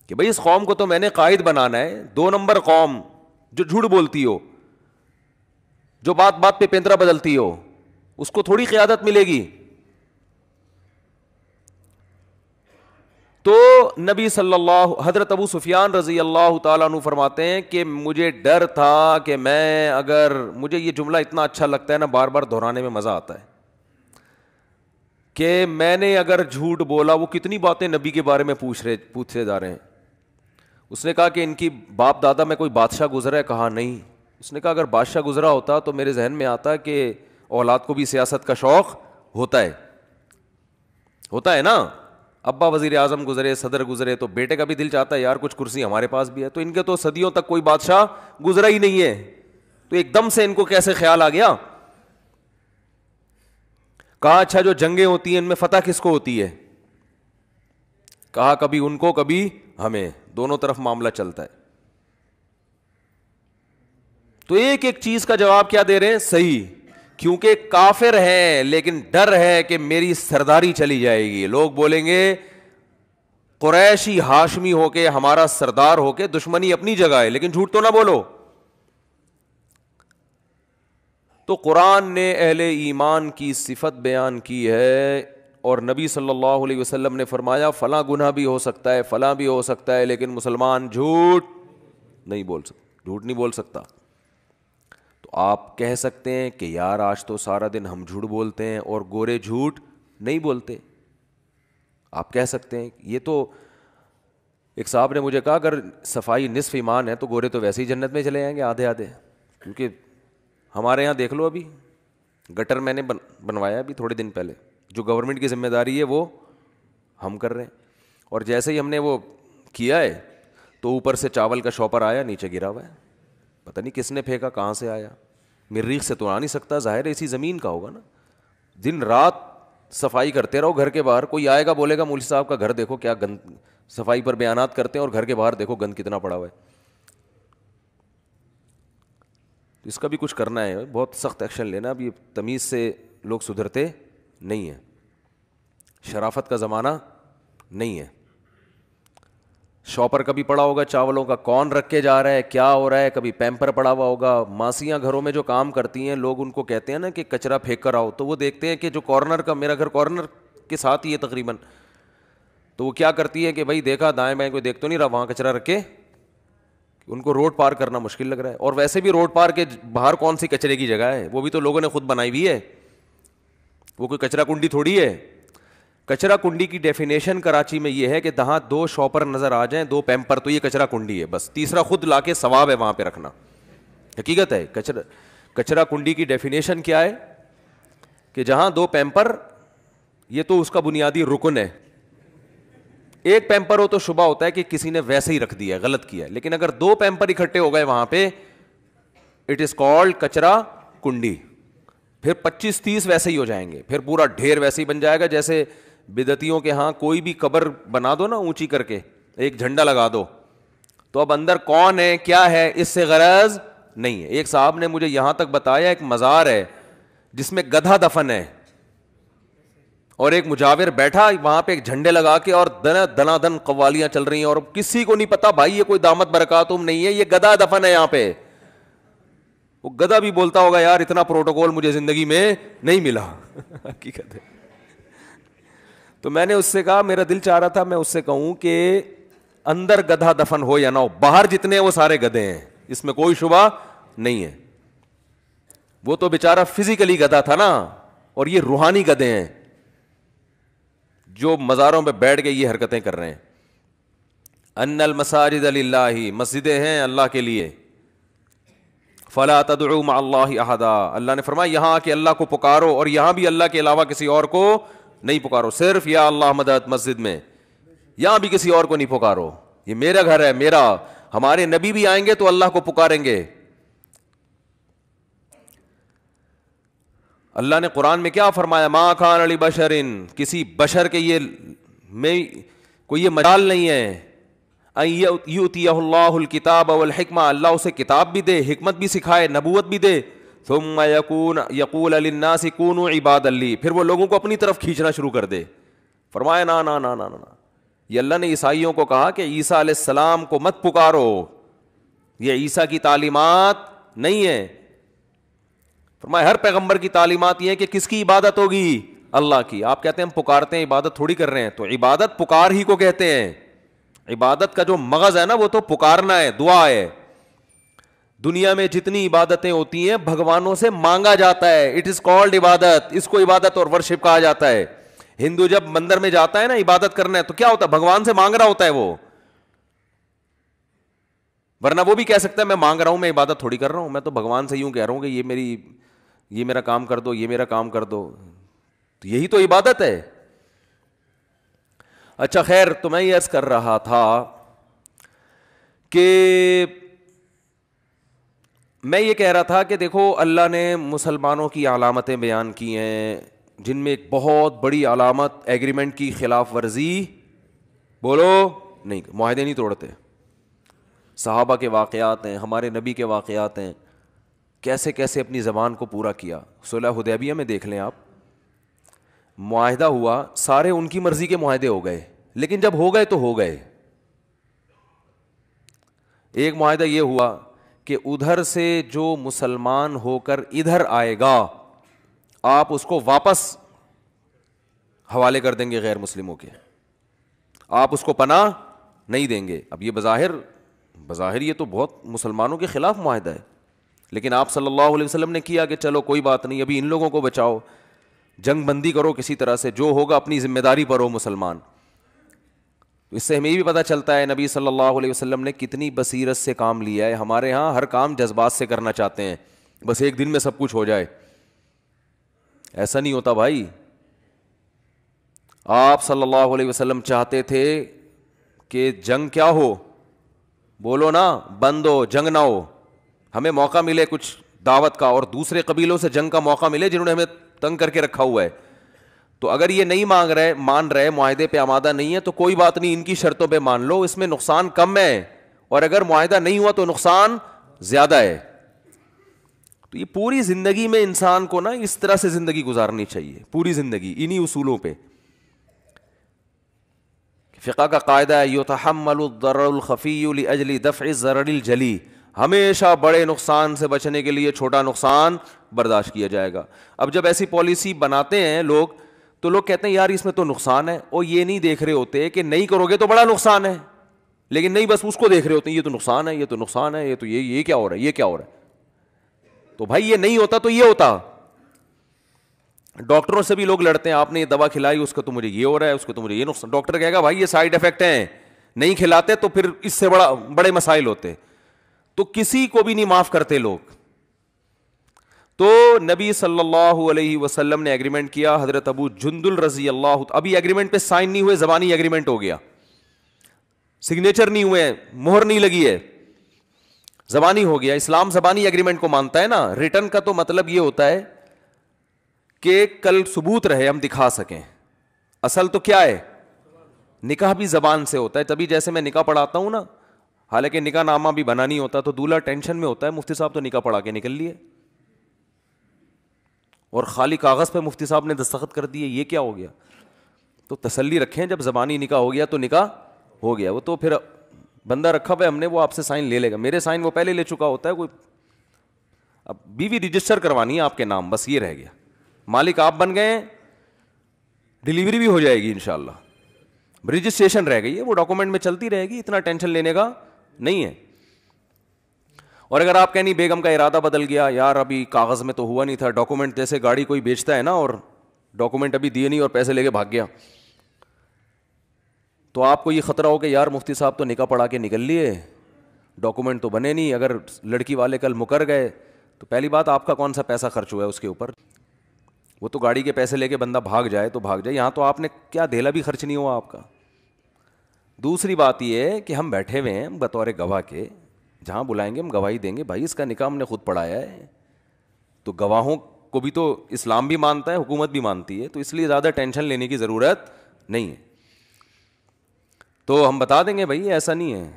کہ بھئی اس قوم کو تو میں نے قائد بنانا ہے. 2 نمبر قوم جو جھوٹ بولتی ہو, جو بات بات پہ پیندرا بدلتی ہو, اس کو تھوڑی قیادت ملے گی. تو نبی صلی اللہ, حضرت ابو سفیان رضی اللہ تعالیٰ عنہ فرماتے ہیں کہ مجھے ڈر تھا کہ میں اگر, مجھے یہ جملہ اتنا اچھا لگتا ہے نا, بار بار دہرانے میں مزہ آتا ہے, کہ میں نے اگر جھوٹ بولا, وہ کتنی باتیں نبی کے بارے میں پوچھے جا رہے ہیں. اس نے کہا کہ ان کی باپ دادا میں کوئی بادشاہ گزرا ہے؟ کہا نہیں. اس نے کہا اگر بادشاہ گزرا ہوتا تو میرے ذہن میں آتا کہ اولاد کو بھی سیاست کا شوق ہوتا ہے نا. ابا وزیر اعظم گزرے, صدر گزرے, تو بیٹے کا بھی دل چاہتا ہے یار کچھ کرسی ہمارے پاس بھی ہے. تو ان کے تو صدیوں تک کوئی بادشاہ گزرا ہی نہیں ہے, تو ایک دم سے ان کو کیسے خیال آ گیا؟ کہا اچھا جو جنگیں ہوتی ہیں ان میں فتح کس کو ہوتی ہے؟ کہا کبھی ان کو کبھی ہمیں, دونوں طرف معاملہ چلتا ہے. تو ایک ایک چیز کا جواب کیا دے رہے ہیں؟ صحیح, کیونکہ کافر ہیں لیکن ڈر ہے کہ میری سرداری چلی جائے گی. لوگ بولیں گے قریشی ہاشمی ہو کے, ہمارا سردار ہو کے, دشمنی اپنی جگہ ہے لیکن جھوٹ تو نہ بولو. تو قرآن نے اہل ایمان کی صفت بیان کی ہے, اور نبی صلی اللہ علیہ وسلم نے فرمایا فلاں گناہ بھی ہو سکتا ہے, فلاں بھی ہو سکتا ہے, لیکن مسلمان جھوٹ نہیں بول سکتا, جھوٹ نہیں بول سکتا. تو آپ کہہ سکتے ہیں کہ یار آج تو سارا دن ہم جھوٹ بولتے ہیں اور گورے جھوٹ نہیں بولتے. آپ کہہ سکتے ہیں. یہ تو ایک صاحب نے مجھے کہا اگر صفائی نصف ایمان ہے تو گورے تو ویسے ہی جنت میں چلے جائیں گے آدھے آدھے. کیونکہ ہمارے یہاں دیکھ لو, ابھی گٹر میں نے بنوایا ابھی تھوڑے دن پہلے, جو گورنمنٹ کی ذمہ داری ہے وہ ہم کر رہے ہیں. اور جیسے ہی ہم نے وہ کیا ہے تو اوپر سے چاول کا شاپر آیا, نیچے گرا ہوا ہے, پتہ نہیں کس نے پھینکا, کہاں سے آیا, مریخ سے تو آ نہیں سکتا, ظاہر ہے اسی زمین کا ہوگا نا. دن رات صفائی کرتے رہو گھر کے باہر, کوئی آئے گا بولے گا مولوی صاحب کا گھر دیکھو کیا گند, صفائی پر بیانات کرتے ہیں اور گھر کے باہر دیکھو گند کتنا پڑا ہوا ہے. تو اس کا بھی کچھ کرنا ہے, بہت سخت ایکشن لینا. اب یہ تمیز سے لوگ سدھرتے نہیں ہیں, شرافت کا زمانہ نہیں ہے. شاپر کبھی پڑا ہوگا چاولوں کا, کون رکھ کے جا رہا ہے, کیا ہو رہا ہے, کبھی پیمپر پڑا ہوا ہوگا. ماسیاں گھروں میں جو کام کرتی ہیں, لوگ ان کو کہتے ہیں نا کہ کچرا پھینک کر آؤ, تو وہ دیکھتے ہیں کہ جو کارنر کا, میرا گھر کارنر کے ساتھ ہی ہے تقریباً, تو وہ کیا کرتی ہے کہ بھائی دیکھا دائیں بائیں کوئی دیکھ تو نہیں رہا, وہاں کچرا رکھ کے, ان کو روڈ پار کرنا مشکل لگ رہا ہے. اور ویسے بھی روڈ پار کے باہر کون سی کچرے کی جگہ ہے, وہ بھی تو لوگوں نے خود بنائی ہوئی ہے, وہ کوئی کچرا کنڈی تھوڑی ہے. کچرا کنڈی کی ڈیفینیشن کراچی میں یہ ہے کہ جہاں 2 شاپر نظر آ جائیں, 2 پیمپر, تو یہ کچرا کنڈی ہے بس, تیسرا خود لا کے ثواب ہے وہاں پہ رکھنا. حقیقت ہے. کچرا کنڈی کی ڈیفینیشن کیا ہے کہ جہاں 2 پیمپر, یہ تو اس کا بنیادی رکن ہے. ایک پیمپر ہو تو شبہ ہوتا ہے کہ کسی نے ویسے ہی رکھ دیا ہے, غلط کیا ہے, لیکن اگر 2 پیمپر اکٹھے ہو گئے وہاں پہ, اٹ از کالڈ کچرا کنڈی. پھر 25-30 ویسے ہی ہو جائیں گے, پھر پورا ڈھیر ویسے ہی بن جائے گا. جیسے بدعتیوں کے ہاں کوئی بھی قبر بنا دو نا اونچی کر کے, ایک جھنڈا لگا دو, تو اب اندر کون ہے کیا ہے اس سے غرض نہیں ہے. ایک صاحب نے مجھے یہاں تک بتایا ایک مزار ہے جس میں گدھا دفن ہے, اور ایک مجاور بیٹھا وہاں پہ ایک جھنڈے لگا کے, اور دنا دن قوالیاں چل رہی ہیں, اور کسی کو نہیں پتا بھائی یہ کوئی دامت برکاتہم نہیں ہے, یہ گدھا دفن ہے یہاں پہ. وہ گدھا بھی بولتا ہوگا یار اتنا پروٹوکول مجھے زندگی میں نہیں ملا. حقیقت ہے. تو میں نے اس سے کہا, میرا دل چاہ رہا تھا میں اس سے کہوں کہ اندر گدھا دفن ہو یا نہ ہو, باہر جتنے ہیں وہ سارے گدھے ہیں, اس میں کوئی شبہ نہیں ہے. وہ تو بیچارہ فزیکلی گدھا تھا نا, اور یہ روحانی گدھے ہیں جو مزاروں پہ بیٹھ کے یہ حرکتیں کر رہے ہیں. ان المساجد للہ, مسجدیں ہیں اللہ کے لیے. فلا تدعوا مع اللہ احدا, اللہ نے فرمایا یہاں کہ اللہ کو پکارو, اور یہاں بھی اللہ کے علاوہ کسی اور کو نہیں پکارو, صرف یا اللہ مدد مسجد میں, یہاں بھی کسی اور کو نہیں پکارو, یہ میرا گھر ہے میرا. ہمارے نبی بھی آئیں گے تو اللہ کو پکاریں گے. اللہ نے قرآن میں کیا فرمایا, ما کان لبشر, کسی بشر کے یہ میں کوئی یہ مجال نہیں ہے, ان یؤتیہ اللہ الکتاب والحکمہ, اللہ اسے کتاب بھی دے, حکمت بھی سکھائے, نبوت بھی دے, ثم یقول للناس کونوا عبادا لی, پھر وہ لوگوں کو اپنی طرف کھینچنا شروع کر دے. فرمایا نا نا نا نا نا, یہ اللہ نے عیسائیوں کو کہا کہ عیسیٰ علیہ السلام کو مت پکارو, یہ عیسیٰ کی تعلیمات نہیں ہے. فرمایا ہر پیغمبر کی تعلیمات یہ ہے کہ کس کی عبادت ہوگی, اللہ کی. آپ کہتے ہیں ہم پکارتے ہیں, عبادت تھوڑی کر رہے ہیں, تو عبادت پکار ہی کو کہتے ہیں. عبادت کا جو مغز ہے نا وہ تو پکارنا ہے, دعا ہے. دنیا میں جتنی عبادتیں ہوتی ہیں بھگوانوں سے مانگا جاتا ہے, اٹ از کالڈ عبادت, اس کو عبادت اور ورشپ کہا جاتا ہے. ہندو جب مندر میں جاتا ہے نا عبادت کرنا ہے تو کیا ہوتا ہے, بھگوان سے مانگ رہا ہوتا ہے وہ, ورنہ وہ بھی کہہ سکتا ہے میں مانگ رہا ہوں, میں عبادت تھوڑی کر رہا ہوں, میں تو بھگوان سے یوں کہہ رہا ہوں کہ یہ میرا کام کر دو, یہ میرا کام کر دو, تو یہی تو عبادت ہے. اچھا خیر, تو میں یہ عرض کر رہا تھا کہ میں یہ کہہ رہا تھا کہ دیکھو اللہ نے مسلمانوں کی علامتیں بیان کی ہیں, جن میں ایک بہت بڑی علامت ایگریمنٹ کی خلاف ورزی, بولو نہیں, معاہدے نہیں توڑتے. صحابہ کے واقعات ہیں, ہمارے نبی کے واقعات ہیں, کیسے کیسے اپنی زبان کو پورا کیا. صلح حدیبیہ میں دیکھ لیں آپ, معاہدہ ہوا, سارے ان کی مرضی کے معاہدے ہو گئے, لیکن جب ہو گئے تو ہو گئے. ایک معاہدہ یہ ہوا کہ ادھر سے جو مسلمان ہو کر ادھر آئے گا آپ اس کو واپس حوالے کر دیں گے غیر مسلموں کے, آپ اس کو پناہ نہیں دیں گے. اب یہ بظاہر یہ تو بہت مسلمانوں کے خلاف معاہدہ ہے, لیکن آپ صلی اللہ علیہ وسلم نے کیا کہ چلو کوئی بات نہیں, ابھی ان لوگوں کو بچاؤ, جنگ بندی کرو کسی طرح سے, جو ہوگا اپنی ذمہ داری پر ہو مسلمان. اس سے ہمیں یہ بھی پتہ چلتا ہے نبی صلی اللہ علیہ وسلم نے کتنی بصیرت سے کام لیا ہے. ہمارے ہاں ہر کام جذبات سے کرنا چاہتے ہیں, بس ایک دن میں سب کچھ ہو جائے, ایسا نہیں ہوتا بھائی. آپ صلی اللہ علیہ وسلم چاہتے تھے کہ جنگ کیا ہو, بولو نا, بند ہو, جنگ نہ ہو, ہمیں موقع ملے کچھ دعوت کا, اور دوسرے قبیلوں سے جنگ کا موقع ملے جنہوں نے ہمیں تنگ کر کے رکھا ہوا ہے. تو اگر یہ نہیں مان رہے, معاہدے پہ آمادہ نہیں ہے, تو کوئی بات نہیں, ان کی شرطوں پہ مان لو, اس میں نقصان کم ہے, اور اگر معاہدہ نہیں ہوا تو نقصان زیادہ ہے. تو یہ پوری زندگی میں انسان کو نا اس طرح سے زندگی گزارنی چاہیے, پوری زندگی انہی اصولوں پہ. فقہ کا قاعدہ ہے یتحمل الضرر الخفی لاجل دفع الضرر الجلی, ہمیشہ بڑے نقصان سے بچنے کے لیے چھوٹا نقصان برداشت کیا جائے گا. اب جب ایسی پالیسی بناتے ہیں لوگ, تو لوگ کہتے ہیں یار اس میں تو نقصان ہے, اور یہ نہیں دیکھ رہے ہوتے کہ نہیں کرو گے تو بڑا نقصان ہے, لیکن نہیں, بس اس کو دیکھ رہے ہوتے ہیں یہ تو نقصان ہے, یہ تو نقصان ہے, یہ تو یہ کیا ہو رہا ہے, یہ کیا ہو رہا ہے. تو بھائی یہ نہیں ہوتا تو یہ ہوتا. ڈاکٹروں سے بھی لوگ لڑتے ہیں, آپ نے یہ دوا کھلائی, اس کا تو مجھے یہ ہو رہا ہے, اس کا تو مجھے یہ نقصان. ڈاکٹر کہے گا بھائی یہ سائیڈ افیکٹ ہیں, نہیں کھلاتے تو پھر اس سے بڑے مسائل ہوتے. تو کسی کو بھی نہیں معاف کرتے لوگ. تو نبی صلی اللہ علیہ وسلم نے ایگریمنٹ کیا, حضرت ابو جندل رضی اللہ, ابھی ایگریمنٹ پہ سائن نہیں ہوئے, زبانی ایگریمنٹ ہو گیا, سگنیچر نہیں ہوئے, مہر نہیں لگی ہے, زبانی ہو گیا. اسلام زبانی ایگریمنٹ کو مانتا ہے نا. ریٹن کا تو مطلب یہ ہوتا ہے کہ کل ثبوت رہے, ہم دکھا سکیں. اصل تو کیا ہے, نکاح بھی زبان سے ہوتا ہے. تبھی جیسے میں نکاح پڑھاتا ہوں نا, حالانکہ نکاح نامہ بھی بنا نہیں ہوتا, تو دولہا ٹینشن میں ہوتا ہے, مفتی صاحب تو نکاح پڑھا کے نکل لیے, اور خالی کاغذ پہ مفتی صاحب نے دستخط کر دیے, یہ کیا ہو گیا. تو تسلی رکھیں, جب زبانی نکاح ہو گیا تو نکاح ہو گیا. وہ تو پھر بندہ رکھا ہوا ہے ہم نے, وہ آپ سے سائن لے لے گا. میرے سائن وہ پہلے لے چکا ہوتا ہے کوئی, اب بیوی رجسٹر کروانی ہے آپ کے نام, بس یہ رہ گیا. مالک آپ بن گئے, ڈیلیوری بھی ہو جائے گی انشاءاللہ, رجسٹریشن رہ گئی ہے, وہ ڈاکومنٹ میں چلتی رہے گی, اتنا ٹینشن لینے کا نہیں ہے. اور اگر آپ کہیں نہیں, بیگم کا ارادہ بدل گیا, یار ابھی کاغذ میں تو ہوا نہیں تھا, ڈاکومنٹ جیسے گاڑی کوئی بیچتا ہے نا, اور ڈاکومنٹ ابھی دیے نہیں اور پیسے لے کے بھاگ گیا, تو آپ کو یہ خطرہ ہو کہ یار مفتی صاحب تو نکاح پڑھا کے نکل لیے, ڈاکومنٹ تو بنے نہیں, اگر لڑکی والے کل مکر گئے تو پہلی بات آپ کا کون سا پیسہ خرچ ہوا ہے اس کے اوپر. وہ تو گاڑی کے پیسے لے کے بندہ بھاگ جائے تو بھاگ جائے, یہاں تو آپ نے کیا دھیلا بھی خرچ نہیں ہوا آپ کا. دوسری بات یہ ہے کہ ہم بیٹھے ہوئے ہیں بطور گواہ کے, جہاں بلائیں گے ہم گواہی دیں گے, بھائی اس کا نکاح ہم نے خود پڑھایا ہے, تو گواہوں کو بھی تو اسلام بھی مانتا ہے, حکومت بھی مانتی ہے, تو اس لیے زیادہ ٹینشن لینے کی ضرورت نہیں ہے. تو ہم بتا دیں گے بھائی ایسا نہیں ہے.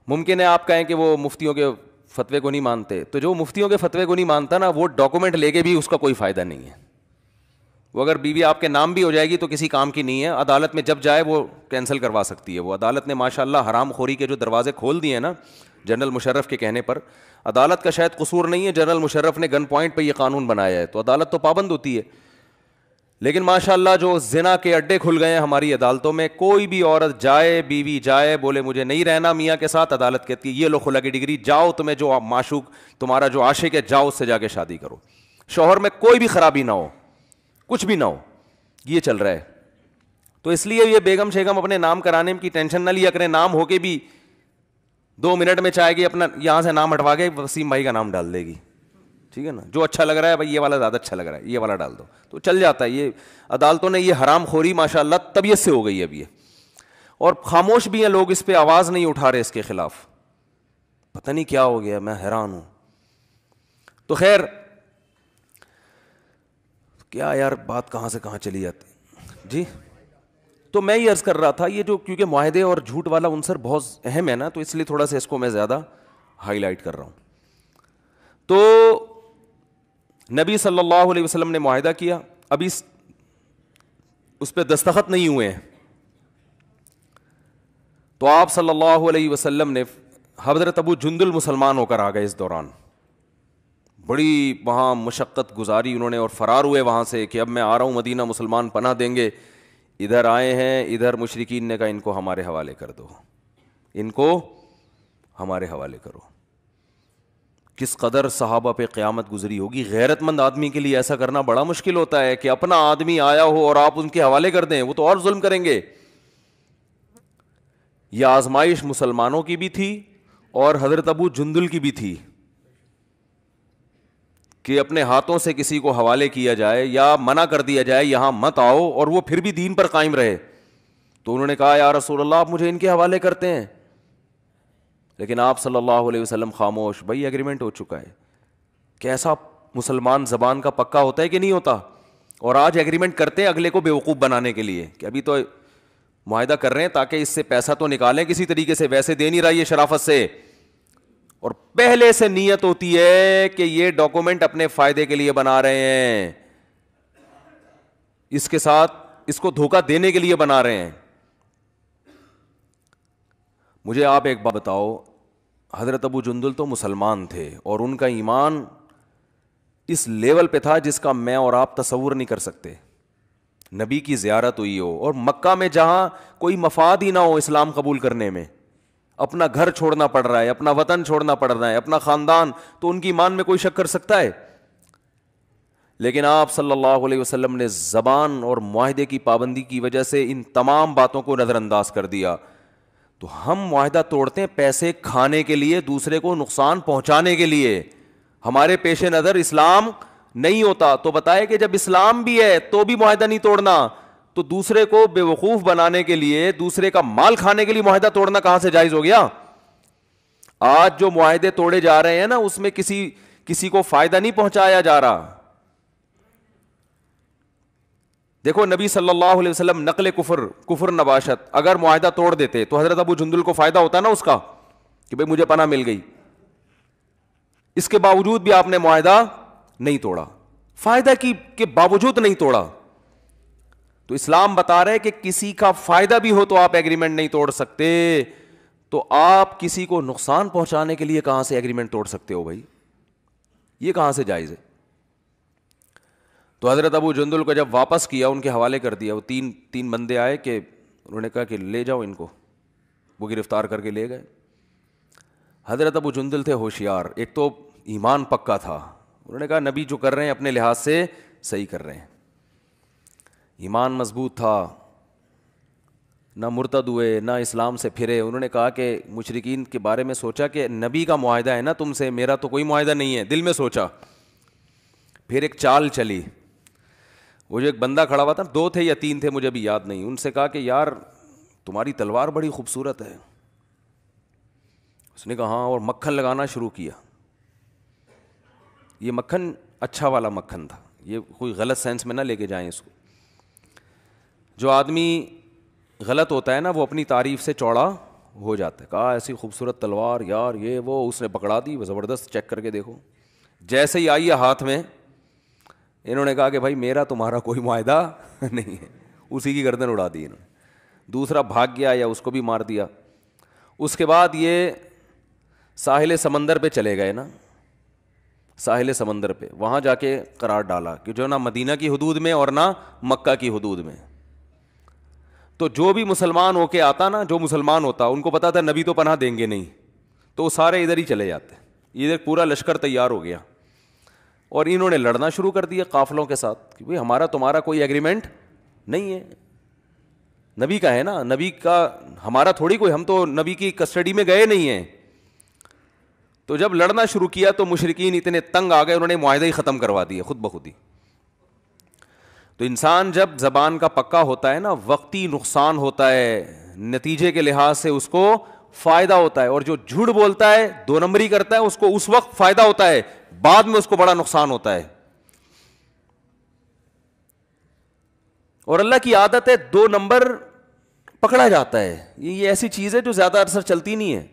ممکن ہے آپ کہیں کہ وہ مفتیوں کے فتوے کو نہیں مانتے, تو جو مفتیوں کے فتوے کو نہیں مانتا نا, وہ ڈاکومنٹ لے کے بھی اس کا کوئی فائدہ نہیں ہے. وہ اگر بیوی آپ کے نام بھی ہو جائے گی تو کسی کام کی نہیں ہے, عدالت میں جب جائے وہ کینسل کروا سکتی ہے. وہ عدالت نے ماشاء اللہ حرام خوری کے جو دروازے کھول دیے ہیں نا, جنرل مشرف کے کہنے پر, عدالت کا شاید قصور نہیں ہے, جنرل مشرف نے گن پوائنٹ پہ یہ قانون بنایا ہے, تو عدالت تو پابند ہوتی ہے. لیکن ماشاء اللہ جو زنا کے اڈے کھل گئے ہیں ہماری عدالتوں میں, کوئی بھی عورت جائے, بیوی جائے, بولے مجھے نہیں رہنا میاں کے ساتھ, عدالت کہتی ہے یہ لو خلا کی ڈگری, جاؤ, تمہیں جو معشوق تمہارا جو عاشق ہے جاؤ اس سے جا کے شادی کرو, شوہر میں کوئی بھی خرابی نہ ہو, کچھ بھی نہ ہو, یہ چل رہا ہے. تو اس لیے یہ بیگم شیگم اپنے نام کرانے کی ٹینشن نہ لیا کریں, نام ہو کے بھی 2 منٹ میں چاہے گی اپنا یہاں سے نام ہٹوا کے وسیم بھائی کا نام ڈال دے گی, ٹھیک ہے نا, جو اچھا لگ رہا ہے بھائی یہ والا زیادہ اچھا لگ رہا ہے, یہ والا ڈال دو, تو چل جاتا ہے. یہ عدالتوں نے یہ حرام خوری ماشاء اللہ طبیعت سے ہو گئی ہے اب یہ, اور خاموش بھی ہیں لوگ, اس پہ آواز نہیں اٹھا رہے اس کے خلاف. پتہ نہیں کیا ہو گیا, میں حیران ہوں. تو خیر کیا یار بات کہاں سے کہاں چلی جاتی جی. تو میں یہ عرض کر رہا تھا, یہ جو کیونکہ معاہدے اور جھوٹ والا عنصر بہت اہم ہے نا, تو اس لیے تھوڑا سا اس کو میں زیادہ ہائی لائٹ کر رہا ہوں. تو نبی صلی اللہ علیہ وسلم نے معاہدہ کیا, ابھی اس پہ دستخط نہیں ہوئے ہیں, تو آپ صلی اللہ علیہ وسلم نے, حضرت ابو جندل مسلمان ہو کر آ گئے اس دوران, بڑی وہاں مشقت گزاری انہوں نے, اور فرار ہوئے وہاں سے کہ اب میں آ رہا ہوں مدینہ, مسلمان پناہ دیں گے. ادھر آئے ہیں, ادھر مشرکین نے کہا ان کو ہمارے حوالے کر دو, ان کو ہمارے حوالے کرو. کس قدر صحابہ پہ قیامت گزری ہوگی. غیرت مند آدمی کے لیے ایسا کرنا بڑا مشکل ہوتا ہے کہ اپنا آدمی آیا ہو اور آپ ان کے حوالے کر دیں, وہ تو اور ظلم کریں گے. یہ آزمائش مسلمانوں کی بھی تھی اور حضرت ابو جندل کی بھی تھی. کہ اپنے ہاتھوں سے کسی کو حوالے کیا جائے یا منع کر دیا جائے یہاں مت آؤ, اور وہ پھر بھی دین پر قائم رہے. تو انہوں نے کہا یا رسول اللہ آپ مجھے ان کے حوالے کرتے ہیں, لیکن آپ صلی اللہ علیہ وسلم خاموش. بھائی ایگریمنٹ ہو چکا ہے. کیسا مسلمان زبان کا پکا ہوتا ہے کہ نہیں ہوتا. اور آج ایگریمنٹ کرتے ہیں اگلے کو بیوقوف بنانے کے لیے کہ ابھی تو معاہدہ کر رہے ہیں تاکہ اس سے پیسہ تو نکالیں کسی طریقے سے, ویسے دے نہیں رہا یہ شرافت سے. اور پہلے سے نیت ہوتی ہے کہ یہ ڈاکومنٹ اپنے فائدے کے لیے بنا رہے ہیں, اس کے ساتھ اس کو دھوکہ دینے کے لیے بنا رہے ہیں. مجھے آپ ایک بات بتاؤ, حضرت ابو جندل تو مسلمان تھے اور ان کا ایمان اس لیول پہ تھا جس کا میں اور آپ تصور نہیں کر سکتے. نبی کی زیارت ہوئی ہو اور مکہ میں جہاں کوئی مفاد ہی نہ ہو اسلام قبول کرنے میں, اپنا گھر چھوڑنا پڑ رہا ہے, اپنا وطن چھوڑنا پڑ رہا ہے, اپنا خاندان, تو ان کی ایمان میں کوئی شک کر سکتا ہے؟ لیکن آپ صلی اللہ علیہ وسلم نے زبان اور معاہدے کی پابندی کی وجہ سے ان تمام باتوں کو نظر انداز کر دیا. تو ہم معاہدہ توڑتے ہیں پیسے کھانے کے لیے, دوسرے کو نقصان پہنچانے کے لیے. ہمارے پیش نظر اسلام نہیں ہوتا. تو بتائے کہ جب اسلام بھی ہے تو بھی معاہدہ نہیں توڑنا, تو دوسرے کو بے وقوف بنانے کے لیے, دوسرے کا مال کھانے کے لیے معاہدہ توڑنا کہاں سے جائز ہو گیا؟ آج جو معاہدے توڑے جا رہے ہیں نا, اس میں کسی کو فائدہ نہیں پہنچایا جا رہا. دیکھو نبی صلی اللہ علیہ وسلم نقل کفر نباشت, اگر معاہدہ توڑ دیتے تو حضرت ابو جندل کو فائدہ ہوتا نا اس کا کہ بھئی مجھے پناہ مل گئی. اس کے باوجود بھی آپ نے معاہدہ نہیں توڑا, فائدہ کی کے باوجود نہیں توڑا. تو اسلام بتا رہے کہ کسی کا فائدہ بھی ہو تو آپ ایگریمنٹ نہیں توڑ سکتے. تو آپ کسی کو نقصان پہنچانے کے لیے کہاں سے ایگریمنٹ توڑ سکتے ہو بھائی؟ یہ کہاں سے جائز ہے؟ تو حضرت ابو جندل کو جب واپس کیا, ان کے حوالے کر دیا, وہ تین بندے آئے کہ انہوں نے کہا کہ لے جاؤ ان کو, وہ گرفتار کر کے لے گئے. حضرت ابو جندل تھے ہوشیار, ایک تو ایمان پکا تھا. انہوں نے کہا نبی جو کر رہے ہیں اپنے لحاظ سے صحیح کر رہے ہیں. ایمان مضبوط تھا, نہ مرتد ہوئے نہ اسلام سے پھرے. انہوں نے کہا کہ مشرکین کے بارے میں سوچا کہ نبی کا معاہدہ ہے نا تم سے, میرا تو کوئی معاہدہ نہیں ہے, دل میں سوچا. پھر ایک چال چلی. وہ جو ایک بندہ کھڑا ہوا تھا, 2 تھے یا 3 تھے مجھے بھی یاد نہیں, ان سے کہا کہ یار تمہاری تلوار بڑی خوبصورت ہے. اس نے کہا ہاں, اور مکھن لگانا شروع کیا. یہ مکھن اچھا والا مکھن تھا, یہ کوئی غلط سینس میں نہ لے کے جائیں اس کو. جو آدمی غلط ہوتا ہے نا وہ اپنی تعریف سے چوڑا ہو جاتا ہے. کہا ایسی خوبصورت تلوار یار, یہ وہ, اس نے پکڑا دی, وہ زبردست, چیک کر کے دیکھو. جیسے ہی آئی ہے ہاتھ میں, انہوں نے کہا کہ بھائی میرا تمہارا کوئی معاہدہ نہیں ہے. اسی کی گردن اڑا دی انہوں نے. دوسرا بھاگ گیا یا اس کو بھی مار دیا. اس کے بعد یہ ساحل سمندر پہ چلے گئے نا, ساحل سمندر پہ, وہاں جا کے قرار ڈالا کہ جو نہ مدینہ کی حدود میں اور نہ مکہ کی حدود میں. تو جو بھی مسلمان ہو کے آتا نا, جو مسلمان ہوتا, ان کو پتا تھا نبی تو پناہ دیں گے نہیں, تو وہ سارے ادھر ہی چلے جاتے. ادھر پورا لشکر تیار ہو گیا اور انہوں نے لڑنا شروع کر دیا قافلوں کے ساتھ کہ بھئی ہمارا تمہارا کوئی ایگریمنٹ نہیں ہے, نبی کا ہے نا, نبی کا, ہمارا تھوڑی کوئی, ہم تو نبی کی کسٹڈی میں گئے نہیں ہیں. تو جب لڑنا شروع کیا تو مشرکین اتنے تنگ آ گئے, انہوں نے معاہدہ ہی ختم کروا دیا خود بخود ہی. تو انسان جب زبان کا پکا ہوتا ہے نا, وقتی نقصان ہوتا ہے, نتیجے کے لحاظ سے اس کو فائدہ ہوتا ہے. اور جو جھوٹ بولتا ہے, 2 نمبری کرتا ہے, اس کو اس وقت فائدہ ہوتا ہے, بعد میں اس کو بڑا نقصان ہوتا ہے. اور اللہ کی عادت ہے 2 نمبر پکڑا جاتا ہے. یہ ایسی چیز ہے جو زیادہ عرصہ چلتی نہیں ہے.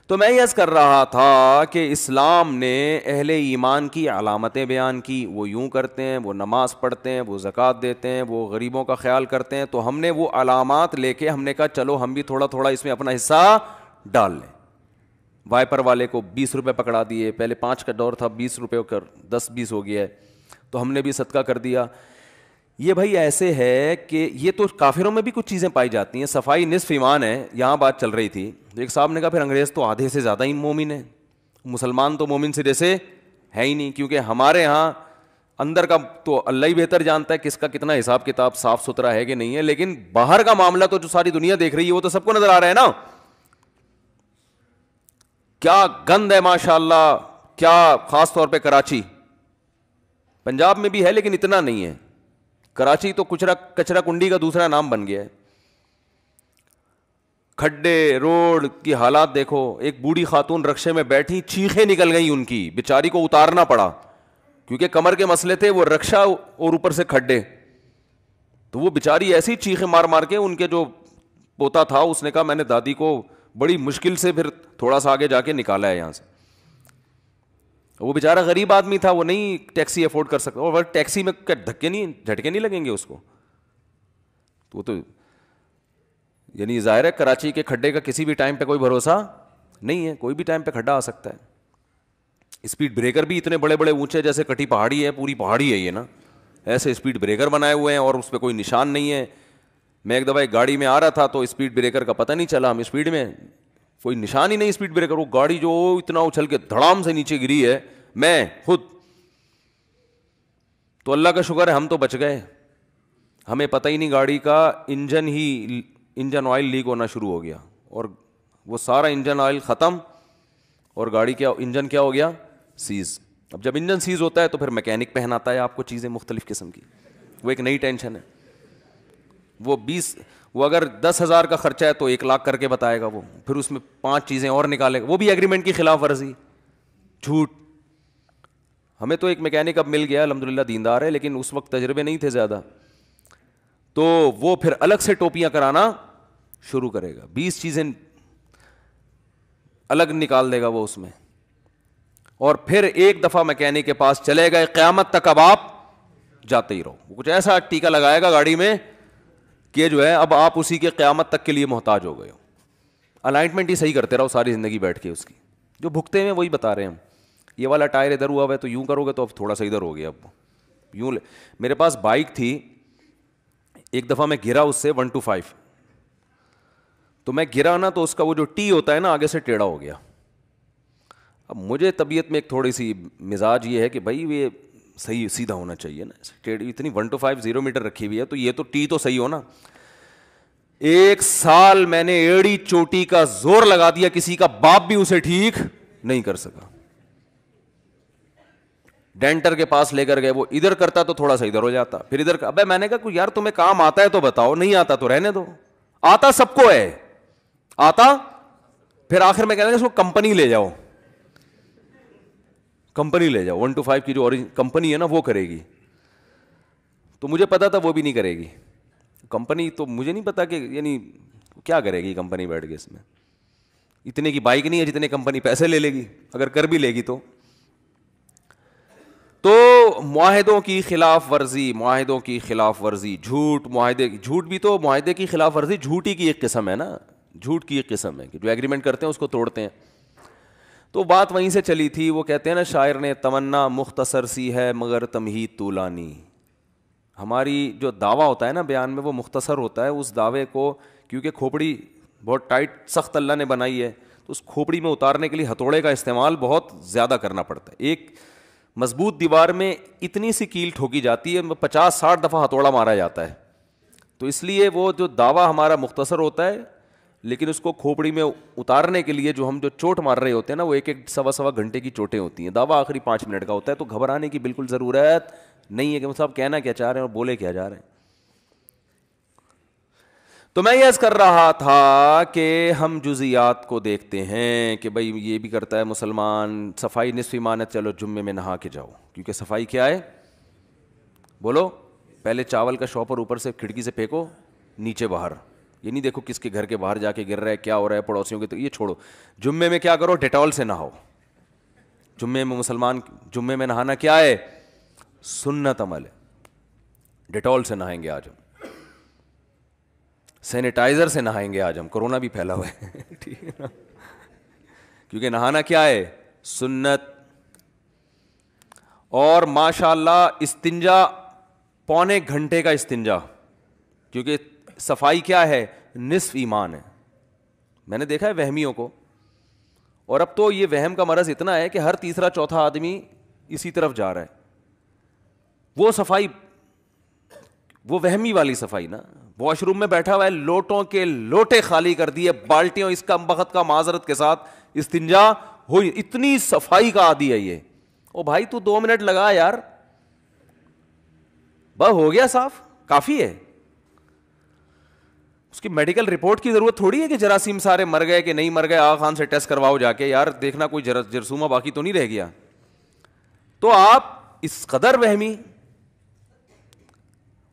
تو میں یہ عرض کر رہا تھا کہ اسلام نے اہل ایمان کی علامتیں بیان کی. وہ یوں کرتے ہیں, وہ نماز پڑھتے ہیں, وہ زکوٰۃ دیتے ہیں, وہ غریبوں کا خیال کرتے ہیں. تو ہم نے وہ علامات لے کے ہم نے کہا چلو ہم بھی تھوڑا تھوڑا اس میں اپنا حصہ ڈال لیں. وائپر والے کو 20 روپے پکڑا دیے, پہلے 5 کا دور تھا, 20 روپے کر 10-20 ہو گیا ہے, تو ہم نے بھی صدقہ کر دیا. یہ بھائی ایسے ہے کہ یہ تو کافروں میں بھی کچھ چیزیں پائی جاتی ہیں. صفائی نصف ایمان ہے, یہاں بات چل رہی تھی. ایک صاحب نے کہا پھر انگریز تو آدھے سے زیادہ ہی مومن ہے, مسلمان تو مومن سرے سے ہے ہی نہیں. کیونکہ ہمارے ہاں اندر کا تو اللہ ہی بہتر جانتا ہے کس کا کتنا حساب کتاب صاف ستھرا ہے کہ نہیں ہے, لیکن باہر کا معاملہ تو جو ساری دنیا دیکھ رہی ہے وہ تو سب کو نظر آ رہا ہے نا. کیا گند ہے ماشاء اللہ, کیا خاص طور پہ کراچی، پنجاب میں بھی ہے لیکن اتنا نہیں ہے، کراچی تو کچرا کنڈی کا دوسرا نام بن گیا ہے. کھڈے روڈ کی حالات دیکھو. ایک بوڑھی خاتون رکشے میں بیٹھی، چیخیں نکل گئی ان کی، بیچاری کو اتارنا پڑا کیونکہ کمر کے مسئلے تھے، وہ رکشا اور اوپر سے کھڈے. تو وہ بیچاری ایسی چیخیں مار مار کے، ان کے جو پوتا تھا اس نے کہا میں نے دادی کو بڑی مشکل سے پھر تھوڑا سا آگے جا کے نکالا ہے یہاں سے. وہ بیچارہ غریب آدمی تھا، وہ نہیں ٹیکسی افورڈ کر سکتا، اور ٹیکسی میں دھکے نہیں جھٹکے نہیں لگیں گے اس کو. تو وہ تو یعنی ظاہر ہے کراچی کے کھڈے کا کسی بھی ٹائم پہ کوئی بھروسہ نہیں ہے، کوئی بھی ٹائم پہ کھڈا آ سکتا ہے. اسپیڈ بریکر بھی اتنے بڑے بڑے اونچے، جیسے کٹی پہاڑی ہے، پوری پہاڑی ہے یہ نا، ایسے اسپیڈ بریکر بنائے ہوئے ہیں اور اس پہ کوئی نشان نہیں ہے. میں ایک دفعہ ایک گاڑی میں آ رہا تھا تو اسپیڈ بریکر کا پتہ نہیں چلا، ہم اسپیڈ میں، کوئی نشان ہی نہیں اسپیڈ بریکر. وہ گاڑی جو اتنا اچھل کے دھڑام سے نیچے گری ہے، میں خود تو اللہ کا شکر ہے ہم تو بچ گئے. ہمیں پتہ ہی نہیں، گاڑی کا انجن آئل لیک ہونا شروع ہو گیا اور وہ سارا انجن آئل ختم اور گاڑی کیا انجن کیا ہو گیا، سیز. اب جب انجن سیز ہوتا ہے تو پھر میکینک پہناتا ہے آپ کو چیزیں مختلف قسم کی، وہ ایک نئی ٹینشن ہے. وہ اگر 10,000 کا خرچہ ہے تو 1,00,000 کر کے بتائے گا وہ، پھر اس میں 5 چیزیں اور نکالے گا، وہ بھی ایگریمنٹ کی خلاف ورزی، جھوٹ. ہمیں تو ایک میکینک اب مل گیا الحمدللہ، دیندار ہے، لیکن اس وقت تجربے نہیں تھے زیادہ، تو وہ پھر الگ سے ٹوپیاں کرانا شروع کرے گا، 20 چیزیں الگ نکال دے گا وہ اس میں. اور پھر ایک دفعہ میکینک کے پاس چلے گئے، قیامت تک اب آپ جاتے ہی رہو. کچھ ایسا ٹیکا لگائے گا گاڑی میں کہ جو ہے اب آپ اسی کے قیامت تک کے لیے محتاج ہو گئے ہو. الائنمنٹ ہی صحیح کرتے رہو ساری زندگی بیٹھ کے، اس کی جو بھگتے ہیں وہی بتا رہے ہیں ہم. یہ والا ٹائر ادھر ہوا ہے تو یوں کرو گے تو اب تھوڑا سا ادھر ہو گیا، اب یوں میرے پاس بائک تھی، ایک دفعہ میں گرا اس سے 125، تو میں گرا نا تو اس کا وہ جو ٹی ہوتا ہے نا آگے سے ٹیڑھا ہو گیا. اب مجھے طبیعت میں ایک تھوڑی سی مزاج یہ ہے کہ بھائی یہ صحیح سیدھا ہونا چاہیے نا، اتنی 125 0 میٹر رکھی ہوئی ہے تو یہ تو ٹی تو صحیح ہو نا. 1 سال میں نے ایڑی چوٹی کا زور لگا دیا، کسی کا باپ بھی اسے ٹھیک نہیں کر سکا. ڈینٹر کے پاس لے کر گئے، وہ ادھر کرتا تو تھوڑا سا ادھر ہو جاتا، پھر ادھر. ابے میں نے کہا یار تمہیں کام آتا ہے تو بتاؤ، نہیں آتا تو رہنے دو. آتا سب کو ہے، آتا. پھر آخر میں کہہ رہے ہیں اس کو کمپنی لے جاؤ، کمپنی لے جاؤ، 125 کی جو کمپنی ہے نا وہ کرے گی. تو مجھے پتا تھا وہ بھی نہیں کرے گی کمپنی. تو مجھے نہیں پتا کہ یعنی کیا کرے گی کمپنی بیٹھ کے، اس میں اتنے کی بائک نہیں ہے جتنے کمپنی پیسے لے لے گی، اگر کر بھی لے گی تو. تو معاہدوں کی خلاف ورزی، معاہدوں کی خلاف ورزی، جھوٹ، جھوٹ بھی تو معاہدے کی خلاف ورزی جھوٹ ہی کی ایک قسم ہے نا، جھوٹ کی ایک قسم ہے کہ جو ایگریمنٹ کرتے ہیں اس کو توڑتے ہیں. تو بات وہیں سے چلی تھی. وہ کہتے ہیں نا شاعر نے، تمنا مختصر سی ہے مگر تمہید طولانی. ہماری جو دعویٰ ہوتا ہے نا بیان میں وہ مختصر ہوتا ہے. اس دعوے کو کیونکہ کھوپڑی بہت ٹائٹ سخت اللہ نے بنائی ہے تو اس کھوپڑی میں اتارنے کے لیے ہتھوڑے کا استعمال بہت زیادہ کرنا پڑتا ہے. ایک مضبوط دیوار میں اتنی سی کیل ٹھوکی جاتی ہے 50-60 دفعہ ہتھوڑا مارا جاتا ہے. تو اس لیے وہ جو دعویٰ ہمارا مختصر ہوتا ہے، لیکن اس کو کھوپڑی میں اتارنے کے لیے جو ہم جو چوٹ مار رہے ہوتے ہیں نا وہ 1-1 سوا گھنٹے کی چوٹیں ہوتی ہیں. دعویٰ آخری 5 منٹ کا ہوتا ہے. تو گھبرانے کی بالکل ضرورت نہیں ہے کہ صاحب کہنا کیا چاہ رہے ہیں اور بولے کیا جا رہے ہیں. تو میں یہ عرض کر رہا تھا کہ ہم جزیات کو دیکھتے ہیں کہ بھائی یہ بھی کرتا ہے مسلمان، صفائی نصف ایمان ہے، چلو جمعے میں نہا کے جاؤ، کیونکہ صفائی کیا ہے بولو، پہلے چاول کا شاپر اوپر سے کھڑکی سے پھینکو نیچے باہر. یہ نہیں دیکھو کس کے گھر کے باہر جا کے گر رہا ہے، کیا ہو رہا ہے پڑوسیوں کے، تو یہ چھوڑو. جمعے میں کیا کرو، ڈیٹول سے نہاؤ. جمعے میں مسلمان، جمعے میں نہانا کیا ہے، سنت عمل ہے. ڈیٹول سے نہائیں گے آج ہم، سینیٹائزر سے نہائیں گے آج ہم، کورونا بھی پھیلا ہوا ہے ٹھیک ہے نا، کیونکہ نہانا کیا ہے سنت. اور ماشاءاللہ استنجا 1.25 گھنٹے کا استنجا، کیونکہ صفائی کیا ہے نصف ایمان ہے. میں نے دیکھا ہے وہمیوں کو، اور اب تو یہ وہم کا مرض اتنا ہے کہ ہر تیسرا چوتھا آدمی اسی طرف جا رہا ہے. وہ صفائی، وہ وہمی والی صفائی نا، واش روم میں بیٹھا ہوا ہے، لوٹوں کے لوٹے خالی کر دیے، بالٹیوں اس کا بخت کا معذرت کے ساتھ استنجا ہو, اتنی صفائی کا عادی ہے یہ. او بھائی تو 2 منٹ لگا یار, بس ہو گیا صاف, کافی ہے. اس کی میڈیکل رپورٹ کی ضرورت تھوڑی ہے کہ جراثیم سارے مر گئے کہ نہیں مر گئے, آغا خان سے ٹیسٹ کرواؤ جا کے, یار دیکھنا کوئی جرثومہ باقی تو نہیں رہ گیا. تو آپ اس قدر وہمی.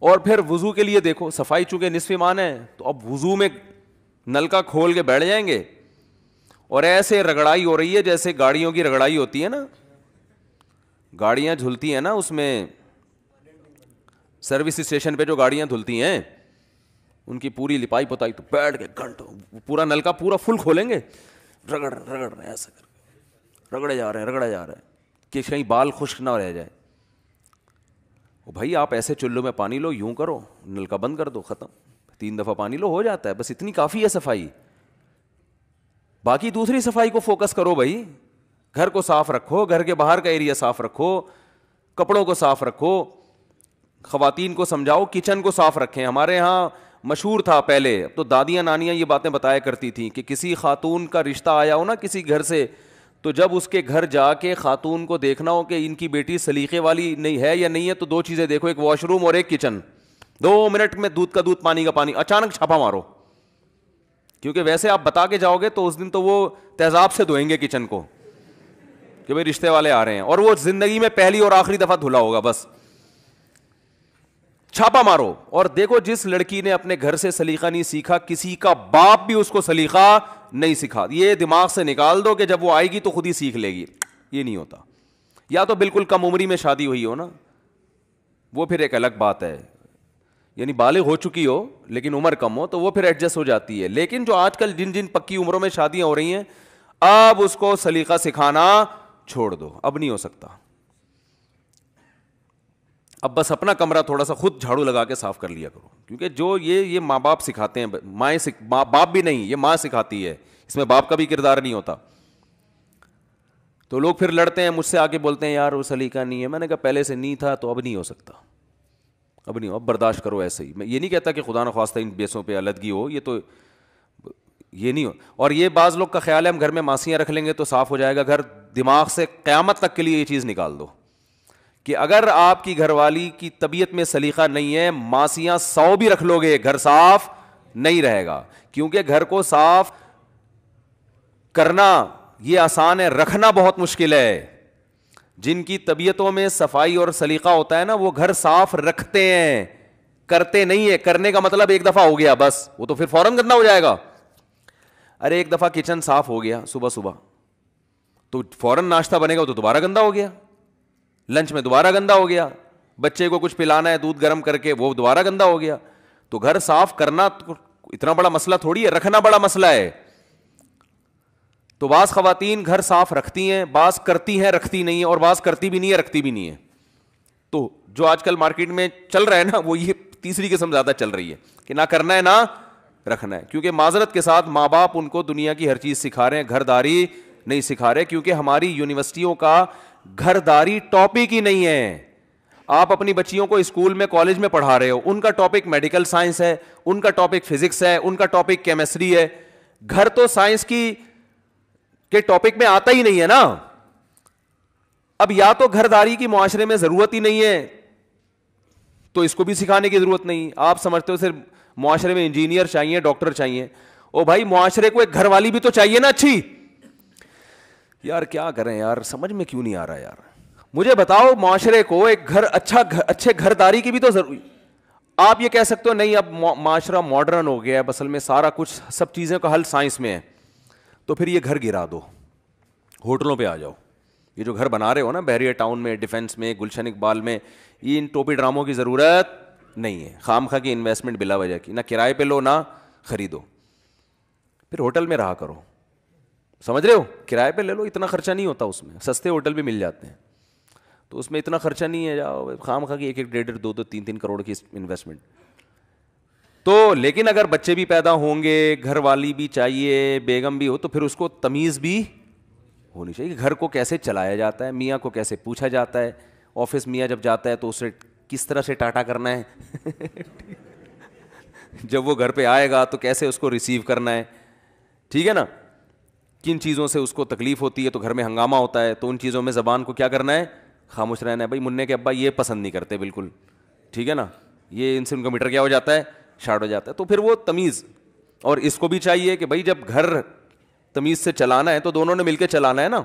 اور پھر وضو کے لیے دیکھو, صفائی چونکہ نصف ایمان ہے, تو اب وضو میں نلکا کھول کے بیٹھ جائیں گے اور ایسے رگڑائی ہو رہی ہے جیسے گاڑیوں کی رگڑائی ہوتی ہے نا, گاڑیاں جھلتی ہیں نا اس میں, سروس اسٹیشن پہ جو گاڑیاں دھلتی ہیں ان کی پوری لپائی پتائی, تو بیٹھ کے گھنٹوں پورا نلکا پورا فل کھولیں گے, رگڑ رگڑ رہے ایسا کر کے, رگڑے جا رہے ہیں کہ کہیں بال خشک نہ رہ جائے. بھائی آپ ایسے چلو میں پانی لو, یوں کرو, نلکا بند کر دو, ختم, 3 دفعہ پانی لو, ہو جاتا ہے, بس اتنی کافی ہے صفائی. باقی دوسری صفائی کو فوکس کرو بھائی, گھر کو صاف رکھو, گھر کے باہر کا ایریا صاف رکھو, کپڑوں کو صاف رکھو, خواتین کو سمجھاؤ کچن کو صاف رکھیں. ہمارے یہاں مشہور تھا پہلے, اب تو دادیاں نانیاں یہ باتیں بتایا کرتی تھیں کہ کسی خاتون کا رشتہ آیا ہو نا کسی گھر سے, تو جب اس کے گھر جا کے خاتون کو دیکھنا ہو کہ ان کی بیٹی سلیقے والی نہیں ہے یا نہیں ہے, تو 2 چیزیں دیکھو, ایک واش روم اور ایک کچن. 2 منٹ میں دودھ کا دودھ, پانی کا پانی, اچانک چھاپا مارو. کیونکہ ویسے آپ بتا کے جاؤ گے تو اس دن تو وہ تیزاب سے دھوئیں گے کچن کو کہ بھائی رشتے والے آ رہے ہیں, اور وہ زندگی میں پہلی اور آخری دفعہ دھلا ہوگا. بس چھاپا مارو اور دیکھو, جس لڑکی نے اپنے گھر سے سلیقہ نہیں سیکھا, کسی کا باپ بھی اس کو سلیقہ نہیں سکھا. یہ دماغ سے نکال دو کہ جب وہ آئے گی تو خود ہی سیکھ لے گی, یہ نہیں ہوتا. یا تو بالکل کم عمری میں شادی ہوئی ہو نا, وہ پھر ایک الگ بات ہے, یعنی بالغ ہو چکی ہو لیکن عمر کم ہو تو وہ پھر ایڈجسٹ ہو جاتی ہے. لیکن جو آج کل جن پکی عمروں میں شادیاں ہو رہی ہیں, اب اس کو سلیقہ سکھانا چھوڑ دو, اب نہیں ہو سکتا. اب بس اپنا کمرہ تھوڑا سا خود جھاڑو لگا کے صاف کر لیا کرو, کیونکہ جو یہ ماں باپ سکھاتے ہیں, باپ بھی نہیں, یہ ماں سکھاتی ہے, اس میں باپ کا بھی کردار نہیں ہوتا. تو لوگ پھر لڑتے ہیں مجھ سے, آ کے بولتے ہیں یار وہ سلیقہ نہیں ہے. میں نے کہا پہلے سے نہیں تھا تو اب نہیں ہو سکتا, اب نہیں ہو, اب برداشت کرو ایسے ہی. میں یہ نہیں کہتا کہ خدا نخواستہ ان بیسوں پہ علیحدگی ہو, یہ تو یہ نہیں ہو. اور یہ بعض لوگ کا خیال ہے ہم گھر میں ماسیاں رکھ لیں گے تو صاف ہو جائے گا گھر. دماغ سے قیامت تک کے لیے یہ چیز نکال دو کہ اگر آپ کی گھر والی کی طبیعت میں سلیقہ نہیں ہے, ماسیاں 100 بھی رکھ لو گے, گھر صاف نہیں رہے گا. کیونکہ گھر کو صاف کرنا یہ آسان ہے, رکھنا بہت مشکل ہے. جن کی طبیعتوں میں صفائی اور سلیقہ ہوتا ہے نا, وہ گھر صاف رکھتے ہیں, کرتے نہیں ہے. کرنے کا مطلب ایک دفعہ ہو گیا بس, وہ تو پھر فوراً گندا ہو جائے گا. ارے ایک دفعہ کچن صاف ہو گیا صبح صبح, تو فوراً ناشتہ بنے گا, تو دوبارہ گندا ہو گیا. لنچ میں دوبارہ گندا ہو گیا, بچے کو کچھ پلانا ہے دودھ گرم کر کے, وہ دوبارہ گندا ہو گیا. تو گھر صاف کرنا اتنا بڑا مسئلہ تھوڑی ہے, رکھنا بڑا مسئلہ ہے. تو بعض خواتین گھر صاف رکھتی ہیں, بعض کرتی ہیں رکھتی نہیں ہے, اور بعض کرتی بھی نہیں ہے رکھتی بھی نہیں ہے. تو جو آج کل مارکیٹ میں چل رہا ہے نا, وہ یہ تیسری قسم زیادہ چل رہی ہے کہ نہ کرنا ہے نہ رکھنا ہے. کیونکہ معذرت کے ساتھ ماں باپ ان کو دنیا کی ہر چیز سکھا رہے ہیں, گھر داری نہیں سکھا رہے. کیونکہ ہماری یونیورسٹیوں کا گھر داری ٹاپک ہی نہیں ہے. آپ اپنی بچیوں کو اسکول میں کالج میں پڑھا رہے ہو, ان کا ٹاپک میڈیکل سائنس ہے, ان کا ٹاپک فزکس ہے, ان کا ٹاپک کیمسٹری ہے. گھر تو سائنس کی کے ٹاپک میں آتا ہی نہیں ہے نا. اب یا تو گھر داری کی معاشرے میں ضرورت ہی نہیں ہے, تو اس کو بھی سکھانے کی ضرورت نہیں. آپ سمجھتے ہو صرف معاشرے میں انجینئر چاہیے, ڈاکٹر چاہیے. او بھائی معاشرے کو ایک گھر والی بھی تو چاہیے نا اچھی. یار کیا کریں یار, سمجھ میں کیوں نہیں آ رہا یار, مجھے بتاؤ. معاشرے کو ایک گھر اچھے گھر داری کی بھی تو ضروری. آپ یہ کہہ سکتے ہو نہیں اب معاشرہ ماڈرن ہو گیا ہے, اصل میں سارا کچھ سب چیزوں کا حل سائنس میں ہے, تو پھر یہ گھر گرا دو, ہوٹلوں پہ آ جاؤ. یہ جو گھر بنا رہے ہو نا بحریہ ٹاؤن میں, ڈیفینس میں, گلشن اقبال میں, یہ ان ٹوپی ڈراموں کی ضرورت نہیں ہے. خام خواہ کی انویسٹمنٹ بلا وجہ کی, نہ کرائے پہ لو نہ خریدو, پھر ہوٹل میں رہا کرو. سمجھ رہے ہو, کرائے پہ لے لو, اتنا خرچہ نہیں ہوتا اس میں, سستے ہوٹل بھی مل جاتے ہیں, تو اس میں اتنا خرچہ نہیں ہے. جاؤ خام خواہ کی 1-1, 1.5, 2-2, 3-3 کروڑ کی انویسٹمنٹ. تو لیکن اگر بچے بھی پیدا ہوں گے, گھر والی بھی چاہیے, بیگم بھی ہو, تو پھر اس کو تمیز بھی ہونی چاہیے کہ گھر کو کیسے چلایا جاتا ہے, میاں کو کیسے پوچھا جاتا ہے. آفس میاں جب جاتا ہے تو اسے کس طرح سے ٹاٹا کرنا ہے, جب وہ گھر پہ آئے گا تو کیسے اس کو ریسیو کرنا ہے, ٹھیک ہے نا. کن چیزوں سے اس کو تکلیف ہوتی ہے, تو گھر میں ہنگامہ ہوتا ہے, تو ان چیزوں میں زبان کو کیا کرنا ہے, خاموش رہنا ہے. بھائی منع کے ابا یہ پسند نہیں کرتے بالکل, ٹھیک ہے نا, یہ ان سے ان کا میٹر کیا ہو جاتا ہے, شارٹ ہو جاتا ہے. تو پھر وہ تمیز, اور اس کو بھی چاہیے کہ بھائی جب گھر تمیز سے چلانا ہے تو دونوں نے مل کے چلانا ہے نا.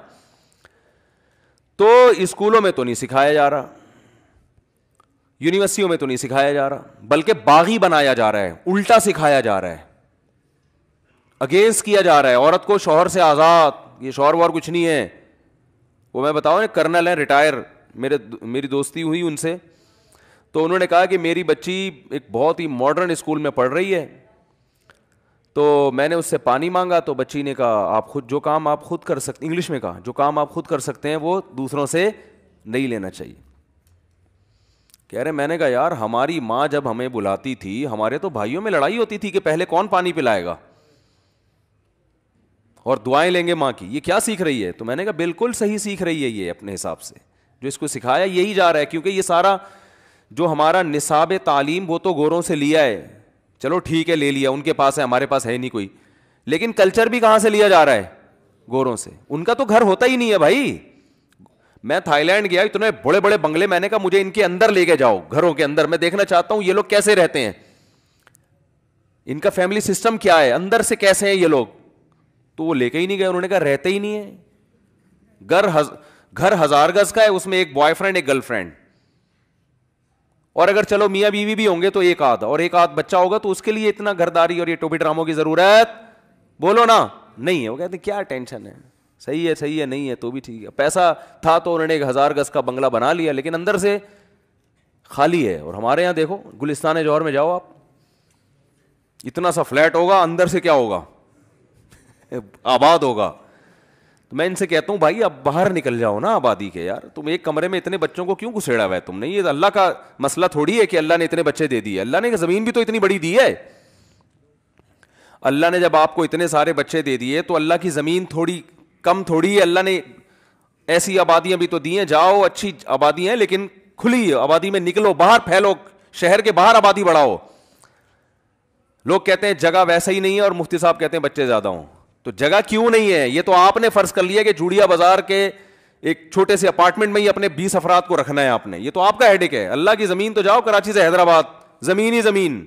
تو اسکولوں میں تو نہیں سکھایا جا رہا, یونیورسٹیوں میں تو نہیں سکھایا جا رہا, بلکہ باغی بنایا جا رہا ہے, الٹا سکھایا جا رہا ہے, اگینسٹ کیا جا رہا ہے. عورت کو شوہر سے آزاد, یہ شوہر وار کچھ نہیں ہے. وہ میں بتاؤں نا, کرنل ہیں ریٹائر, میری دوستی ہوئی ان سے, تو انہوں نے کہا کہ میری بچی ایک بہت ہی ماڈرن اسکول میں پڑھ رہی ہے, تو میں نے اس سے پانی مانگا, تو بچی نے کہا آپ خود جو کام آپ خود کر سکتے, انگلش میں کہا جو کام آپ خود کر سکتے ہیں وہ دوسروں سے نہیں لینا چاہیے. کہہ رہے, میں نے کہا یار ہماری ماں جب ہمیں بلاتی تھی, ہمارے تو بھائیوں میں لڑائی ہوتی تھی کہ پہلے کون پانی پلائے گا, اور دعائیں لیں گے ماں کی. یہ کیا سیکھ رہی ہے؟ تو میں نے کہا بالکل صحیح سیکھ رہی ہے یہ اپنے حساب سے, جو اس کو سکھایا یہی جا رہا ہے. کیونکہ یہ سارا جو ہمارا نصاب تعلیم وہ تو گوروں سے لیا ہے, چلو ٹھیک ہے لے لیا, ان کے پاس ہے, ہمارے پاس ہے نہیں کوئی. لیکن کلچر بھی کہاں سے لیا جا رہا ہے؟ گوروں سے. ان کا تو گھر ہوتا ہی نہیں ہے بھائی. میں تھائی لینڈ گیا, اتنے بڑے بڑے بنگلے, میں نے کہا مجھے ان کے اندر لے کے جاؤ, گھروں کے اندر, میں دیکھنا چاہتا ہوں یہ لوگ کیسے رہتے ہیں, ان کا فیملی سسٹم کیا ہے, اندر سے کیسے ہیں یہ لوگ. تو وہ لے کے ہی نہیں گئے, انہوں نے کہا رہتے ہی نہیں ہے. گھر 1000 گز کا ہے, اس میں ایک بوائے فرینڈ ایک گرل فرینڈ, اور اگر چلو میاں بیوی بھی ہوں گے تو ایک آدھ بچہ ہوگا, تو اس کے لیے اتنا گھرداری اور یہ ٹوپی ڈراموں کی ضرورت بولو نا نہیں ہے. وہ کہتے ہیں کیا ٹینشن ہے, صحیح ہے نہیں ہے تو بھی ٹھیک ہے. پیسہ تھا تو انہوں نے 1000 گز کا بنگلہ بنا لیا, لیکن اندر سے خالی ہے. اور ہمارے یہاں دیکھو گلستان جوہر میں جاؤ آپ, اتنا سا فلیٹ ہوگا, اندر سے کیا ہوگا, آباد ہوگا. تو میں ان سے کہتا ہوں بھائی اب باہر نکل جاؤ نا آبادی کے, یار تم ایک کمرے میں اتنے بچوں کو کیوں گھسیڑا ہوا ہے تم نے. یہ اللہ کا مسئلہ تھوڑی ہے کہ اللہ نے اتنے بچے دے دیے, اللہ نے زمین بھی تو اتنی بڑی دی ہے. اللہ نے جب آپ کو اتنے سارے بچے دے دیے تو اللہ کی زمین تھوڑی کم تھوڑی ہے, اللہ نے ایسی آبادیاں بھی تو دی ہیں, جاؤ اچھی آبادی ہیں لیکن کھلی آبادی میں نکلو, باہر پھیلو, شہر کے باہر آبادی بڑھاؤ. لوگ کہتے ہیں جگہ ویسا ہی نہیں ہے, اور مفتی صاحب کہتے ہیں بچے زیادہ ہوں. تو جگہ کیوں نہیں ہے؟ یہ تو آپ نے فرض کر لیا کہ جوڑیا بازار کے ایک چھوٹے سے اپارٹمنٹ میں ہی اپنے 20 افراد کو رکھنا ہے آپ نے, یہ تو آپ کا ہیڈک ہے. اللہ کی زمین تو جاؤ کراچی سے حیدرآباد, زمین ہی زمین,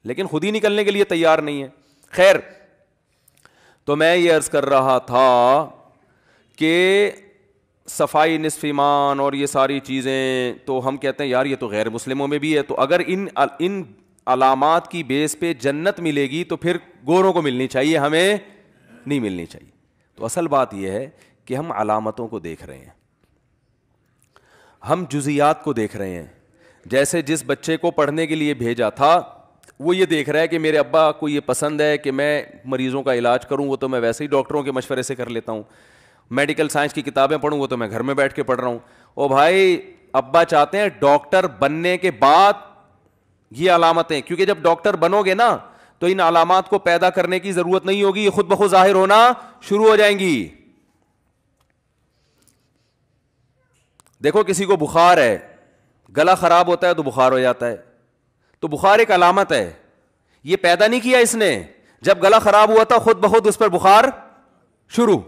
لیکن خود ہی نکلنے کے لیے تیار نہیں ہے. خیر, تو میں یہ عرض کر رہا تھا کہ صفائی نصف ایمان اور یہ ساری چیزیں تو ہم کہتے ہیں یار یہ تو غیر مسلموں میں بھی ہے, تو اگر ان علامات کی بیس پہ جنت ملے گی تو پھر گوروں کو ملنی چاہیے, ہمیں نہیں ملنی چاہیے. تو اصل بات یہ ہے کہ ہم علامتوں کو دیکھ رہے ہیں, ہم جزیات کو دیکھ رہے ہیں. جیسے جس بچے کو پڑھنے کے لیے بھیجا تھا وہ یہ دیکھ رہا ہے کہ میرے ابا کو یہ پسند ہے کہ میں مریضوں کا علاج کروں, وہ تو میں ویسے ہی ڈاکٹروں کے مشورے سے کر لیتا ہوں. میڈیکل سائنس کی کتابیں پڑھوں, وہ تو میں گھر میں بیٹھ کے پڑھ رہا ہوں. او بھائی ابا چاہتے ہیں ڈاکٹر بننے کے بعد یہ علامتیں, کیونکہ جب ڈاکٹر بنو گے نا تو ان علامات کو پیدا کرنے کی ضرورت نہیں ہوگی, یہ خود بخود ظاہر ہونا شروع ہو جائیں گی. دیکھو کسی کو بخار ہے, گلا خراب ہوتا ہے تو بخار ہو جاتا ہے, تو بخار ایک علامت ہے, یہ پیدا نہیں کیا اس نے, جب گلا خراب ہوا تھا خود بخود اس پر بخار شروع.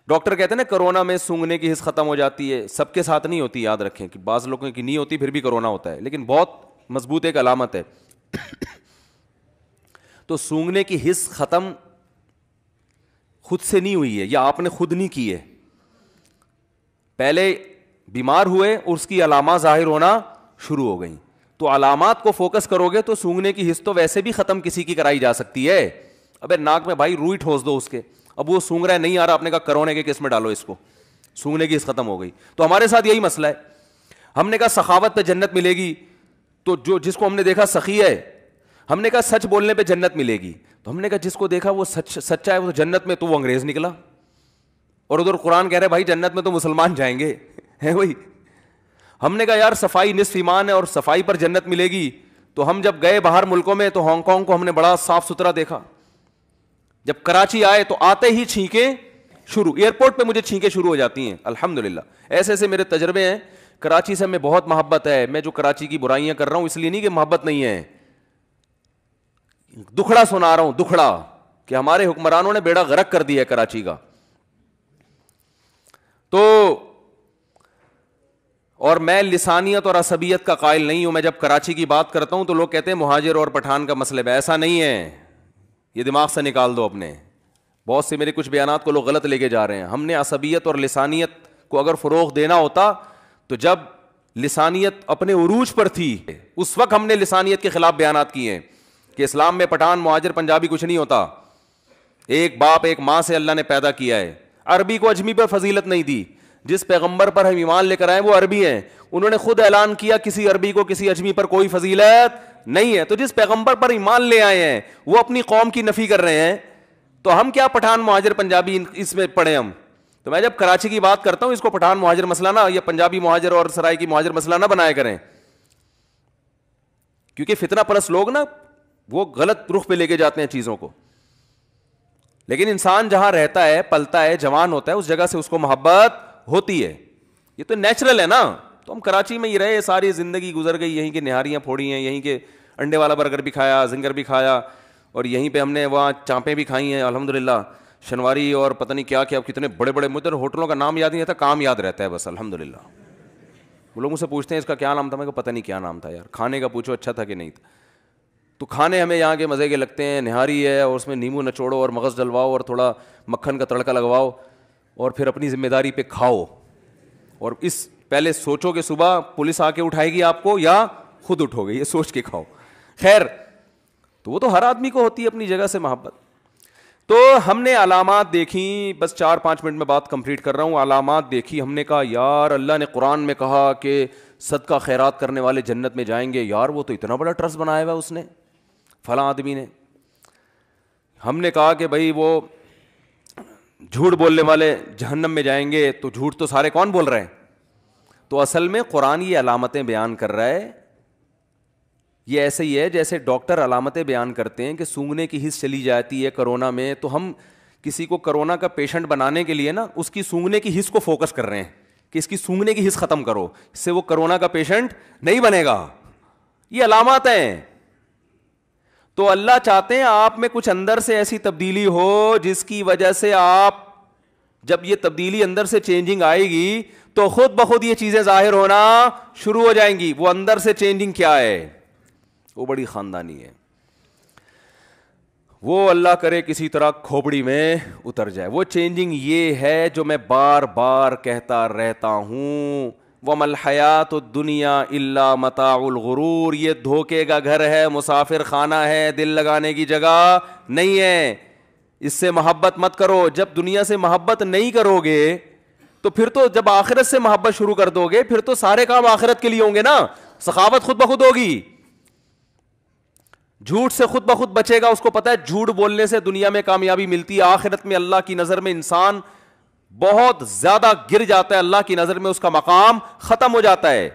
ڈاکٹر کہتے ہیں نا کرونا میں سونگنے کی حس ختم ہو جاتی ہے, سب کے ساتھ نہیں ہوتی, یاد رکھیں کہ بعض لوگوں کی نہیں ہوتی پھر بھی کرونا ہوتا ہے, لیکن بہت مضبوط ایک علامت ہے. تو سونگنے کی حس ختم خود سے نہیں ہوئی ہے, یا آپ نے خود نہیں کی ہے, پہلے بیمار ہوئے اور اس کی علامات ظاہر ہونا شروع ہو گئیں. تو علامات کو فوکس کرو گے تو سونگنے کی حس تو ویسے بھی ختم کسی کی کرائی جا سکتی ہے. ابے ناک میں بھائی روئی ٹھوس دو اس کے, اب وہ سونگ رہا ہے نہیں آ رہا, آپ نے کہا کرونے کے کس میں ڈالو اس کو, سونگنے کی حس ختم ہو گئی. تو ہمارے ساتھ یہی مسئلہ ہے. ہم نے کہا سخاوت پہ جنت ملے گی, تو جس کو ہم نے دیکھا سخی ہے, ہم نے کہا سچ بولنے پہ جنت ملے گی, تو ہم نے کہا جس کو دیکھا وہ سچا ہے وہ جنت میں, تو وہ انگریز نکلا. اور ادھر قرآن کہہ رہے بھائی جنت میں تو مسلمان جائیں گے, ہے وہی. ہم نے کہا یار صفائی نصف ایمان ہے اور صفائی پر جنت ملے گی, تو ہم جب گئے باہر ملکوں میں تو ہانگ کانگ کو ہم نے بڑا صاف ستھرا دیکھا. جب کراچی آئے تو آتے ہی چھینکیں شروع, ایئرپورٹ پہ مجھے چھینکیں شروع ہو جاتی ہیں الحمدللہ. ایسے ایسے میرے تجربے ہیں. کراچی سے ہمیں بہت محبت ہے, میں جو کراچی کی برائیاں کر رہا ہوں اس لیے نہیں کہ محبت نہیں ہے, دکھڑا سنا رہا ہوں, دکھڑا کہ ہمارے حکمرانوں نے بیڑا غرق کر دیا ہے کراچی کا. تو اور میں لسانیت اور عصبیت کا قائل نہیں ہوں. میں جب کراچی کی بات کرتا ہوں تو لوگ کہتے ہیں مہاجر اور پٹھان کا مسئلہ ہے. ایسا نہیں ہے, یہ دماغ سے نکال دو اپنے. بہت سے میرے کچھ بیانات کو لوگ غلط لے کے جا رہے ہیں. ہم نے عصبیت اور لسانیت کو اگر فروغ دینا ہوتا تو جب لسانیت اپنے عروج پر تھی اس وقت ہم نے لسانیت کے خلاف بیانات کیے ہیں کہ اسلام میں پٹھان مہاجر پنجابی کچھ نہیں ہوتا. ایک باپ ایک ماں سے اللہ نے پیدا کیا ہے. عربی کو اجمی پر فضیلت نہیں دی. جس پیغمبر پر ہم ایمان لے کر آئے وہ عربی ہیں, انہوں نے خود اعلان کیا کسی عربی کو کسی اجمی پر کوئی فضیلت نہیں ہے. تو جس پیغمبر پر ایمان لے آئے ہیں وہ اپنی قوم کی نفی کر رہے ہیں, تو ہم کیا پٹھان مہاجر پنجابی اس میں پڑھیں ہم. تو میں جب کراچی کی بات کرتا ہوں اس کو پٹھان مہاجر مسئلہ نہ یا پنجابی مہاجر اور سرائی کی مہاجر مسئلہ نہ بنایا کریں, کیونکہ فتنہ پرست لوگ نا وہ غلط رخ پہ لے کے جاتے ہیں چیزوں کو. لیکن انسان جہاں رہتا ہے پلتا ہے جوان ہوتا ہے اس جگہ سے اس کو محبت ہوتی ہے, یہ تو نیچرل ہے نا. تو ہم کراچی میں ہی رہے, ساری زندگی گزر گئی, یہیں کے نہاریاں پھوڑی ہیں, یہیں کے انڈے والا برگر بھی کھایا, زنگر بھی کھایا, اور یہیں پہ ہم نے وہاں چانپیں بھی کھائی ہیں الحمدللہ, شنواری اور پتہ نہیں کیا کیا کتنے بڑے بڑے مدر ہوٹلوں کا نام یاد نہیں رہتا, کام یاد رہتا ہے بس الحمدللہ. وہ لوگ مجھ سے پوچھتے ہیں اس کا کیا نام تھا, میں کو پتہ نہیں کیا نام تھا یار. کھانے کا پوچھو اچھا تھا کہ نہیں تھا. تو کھانے ہمیں یہاں کے مزے کے لگتے ہیں, نہاری ہے اور اس میں نیمبو نچوڑو اور مغز ڈلواؤ اور تھوڑا مکھن کا تڑکا لگواؤ اور پھر اپنی ذمہ داری پہ کھاؤ. اور اس پہلے سوچو کہ صبح پولیس آ کے اٹھائے گی آپ کو یا خود اٹھو گے, یہ سوچ کے کھاؤ. خیر, تو وہ تو ہر آدمی کو ہوتی ہے اپنی جگہ سے محبت. تو ہم نے علامات دیکھی, بس 4-5 منٹ میں بات کمپلیٹ کر رہا ہوں. علامات دیکھی, ہم نے کہا یار اللہ نے قرآن میں کہا کہ صدقہ خیرات کرنے والے جنت میں جائیں گے. یار وہ تو اتنا بڑا ٹرسٹ بنایا ہوا ہے اس نے فلاں آدمی نے. ہم نے کہا کہ بھائی وہ جھوٹ بولنے والے جہنم میں جائیں گے, تو جھوٹ تو سارے کون بول رہے ہیں. تو اصل میں قرآن یہ علامتیں بیان کر رہا ہے. یہ ایسے ہی ہے جیسے ڈاکٹر علامتیں بیان کرتے ہیں کہ سونگنے کی حس چلی جاتی ہے کرونا میں, تو ہم کسی کو کرونا کا پیشنٹ بنانے کے لیے نا اس کی سونگنے کی حس کو فوکس کر رہے ہیں کہ اس کی سونگنے کی حس ختم کرو, اس سے وہ کرونا کا پیشنٹ نہیں بنے گا. یہ علامات ہیں. تو اللہ چاہتے ہیں آپ میں کچھ اندر سے ایسی تبدیلی ہو جس کی وجہ سے آپ, جب یہ تبدیلی اندر سے چینجنگ آئے گی تو خود بخود یہ چیزیں ظاہر ہونا شروع ہو جائیں گی. وہ اندر سے چینجنگ کیا ہے, وہ بڑی خاندانی ہے. وہ اللہ کرے کسی طرح کھوپڑی میں اتر جائے. وہ چینجنگ یہ ہے جو میں بار بار کہتا رہتا ہوں, وَمَا الْحَيَاةُ الدُّنْيَا إِلَّا مَتَاعُ الْغُرُورِ. یہ دھوکے کا گھر ہے, مسافر خانہ ہے, دل لگانے کی جگہ نہیں ہے. اس سے محبت مت کرو. جب دنیا سے محبت نہیں کرو گے تو پھر تو جب آخرت سے محبت شروع کر دو گے پھر تو سارے کام آخرت کے لیے ہوں گے نا. سخاوت خود بخود ہوگی. جھوٹ سے خود بخود بچے گا, اس کو پتا ہے جھوٹ بولنے سے دنیا میں کامیابی ملتی ہے, آخرت میں اللہ کی نظر میں انسان بہت زیادہ گر جاتا ہے, اللہ کی نظر میں اس کا مقام ختم ہو جاتا ہے.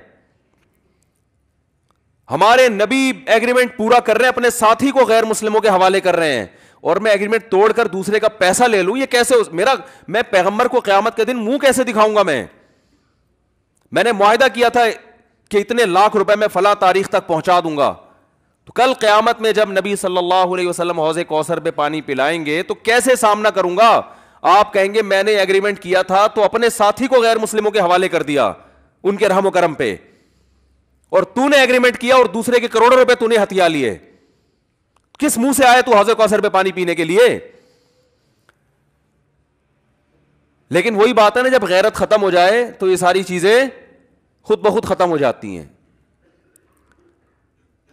ہمارے نبی ایگریمنٹ پورا کر رہے ہیں, اپنے ساتھی کو غیر مسلموں کے حوالے کر رہے ہیں, اور میں ایگریمنٹ توڑ کر دوسرے کا پیسہ لے لوں, یہ کیسے میں پیغمبر کو قیامت کے دن منہ کیسے دکھاؤں گا. میں نے معاہدہ کیا تھا کہ اتنے لاکھ روپے میں فلاں تاریخ تک پہنچا دوں گا, تو کل قیامت میں جب نبی صلی اللہ علیہ وسلم حوض کوثر پہ پانی پلائیں گے تو کیسے سامنا کروں گا. آپ کہیں گے میں نے ایگریمنٹ کیا تھا تو اپنے ساتھی کو غیر مسلموں کے حوالے کر دیا ان کے رحم و کرم پہ, اور تو نے ایگریمنٹ کیا اور دوسرے کے کروڑوں روپے تو نے ہتھیا لیے. کس منہ سے آئے تو حوض کوثر پہ پانی پینے کے لیے. لیکن وہی بات ہے نا, جب غیرت ختم ہو جائے تو یہ ساری چیزیں خود بخود ختم ہو جاتی ہیں.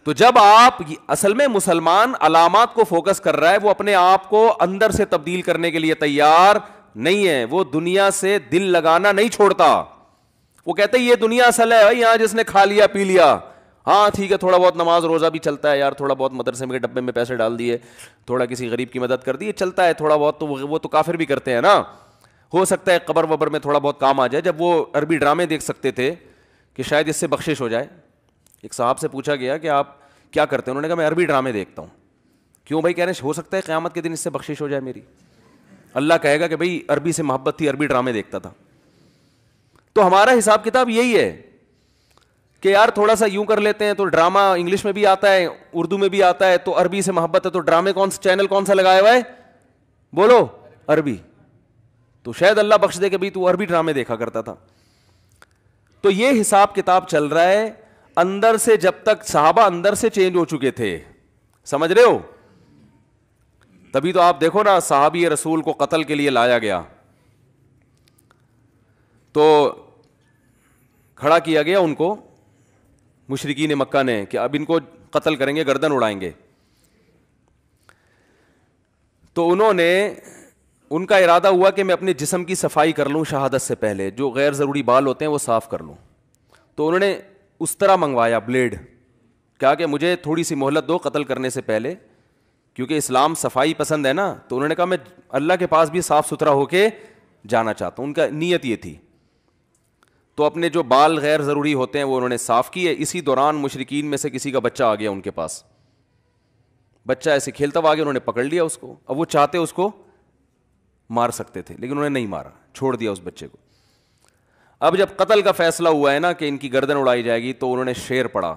تو جب آپ اصل میں مسلمان علامات کو فوکس کر رہا ہے, وہ اپنے آپ کو اندر سے تبدیل کرنے کے لیے تیار نہیں ہے. وہ دنیا سے دل لگانا نہیں چھوڑتا. وہ کہتے ہیں یہ دنیا اصل ہے, یہاں جس نے کھا لیا پی لیا, ہاں ٹھیک ہے تھوڑا بہت نماز روزہ بھی چلتا ہے یار, تھوڑا بہت مدرسے میں ڈبے میں پیسے ڈال دیے, تھوڑا کسی غریب کی مدد کر دی, چلتا ہے تھوڑا بہت, تو وہ تو کافر بھی کرتے ہیں نا. ہو سکتا ہے قبر وبر میں تھوڑا بہت کام آ جائے. جب وہ عربی ڈرامے دیکھ سکتے تھے کہ شاید اس سے بخشش ہو جائے, ایک صاحب سے پوچھا گیا کہ آپ کیا کرتے ہیں, انہوں نے کہا میں عربی ڈرامے دیکھتا ہوں. کیوں بھائی؟ کہہ رہے ہیں ہو سکتا ہے قیامت کے دن اس سے بخشش ہو جائے میری. اللہ کہے گا کہ بھائی عربی سے محبت تھی, عربی ڈرامے دیکھتا تھا. تو ہمارا حساب کتاب یہی ہے کہ یار تھوڑا سا یوں کر لیتے ہیں, تو ڈرامہ انگلش میں بھی آتا ہے, اردو میں بھی آتا ہے, تو عربی سے محبت ہے تو ڈرامے چینل کون سا لگایا ہوا ہے, بولو عربی. تو شاید اللہ بخش دے کہ بھائی تو عربی ڈرامے دیکھا کرتا تھا. تو یہ حساب کتاب چل رہا ہے اندر سے. جب تک صحابہ اندر سے چینج ہو چکے تھے, سمجھ رہے ہو, تبھی تو آپ دیکھو نا صحابی رسول کو قتل کے لیے لایا گیا تو کھڑا کیا گیا ان کو مشرکین مکہ نے کہ اب ان کو قتل کریں گے, گردن اڑائیں گے. تو انہوں نے, ان کا ارادہ ہوا کہ میں اپنے جسم کی صفائی کر لوں شہادت سے پہلے, جو غیر ضروری بال ہوتے ہیں وہ صاف کر لوں. تو انہوں نے اس طرح منگوایا بلیڈ, کہا کہ مجھے تھوڑی سی مہلت دو قتل کرنے سے پہلے, کیونکہ اسلام صفائی پسند ہے نا. تو انہوں نے کہا میں اللہ کے پاس بھی صاف ستھرا ہو کے جانا چاہتا ہوں, ان کا نیت یہ تھی. تو اپنے جو بال غیر ضروری ہوتے ہیں وہ انہوں نے صاف کیے. اسی دوران مشرکین میں سے کسی کا بچہ آ گیا ان کے پاس, بچہ ایسے کھیلتا ہوا آ گیا, انہوں نے پکڑ لیا اس کو. اب وہ چاہتے اس کو مار سکتے تھے لیکن انہوں نے نہیں مارا, چھوڑ دیا اس بچے کو. اب جب قتل کا فیصلہ ہوا ہے نا کہ ان کی گردن اڑائی جائے گی, تو انہوں نے شعر پڑھا,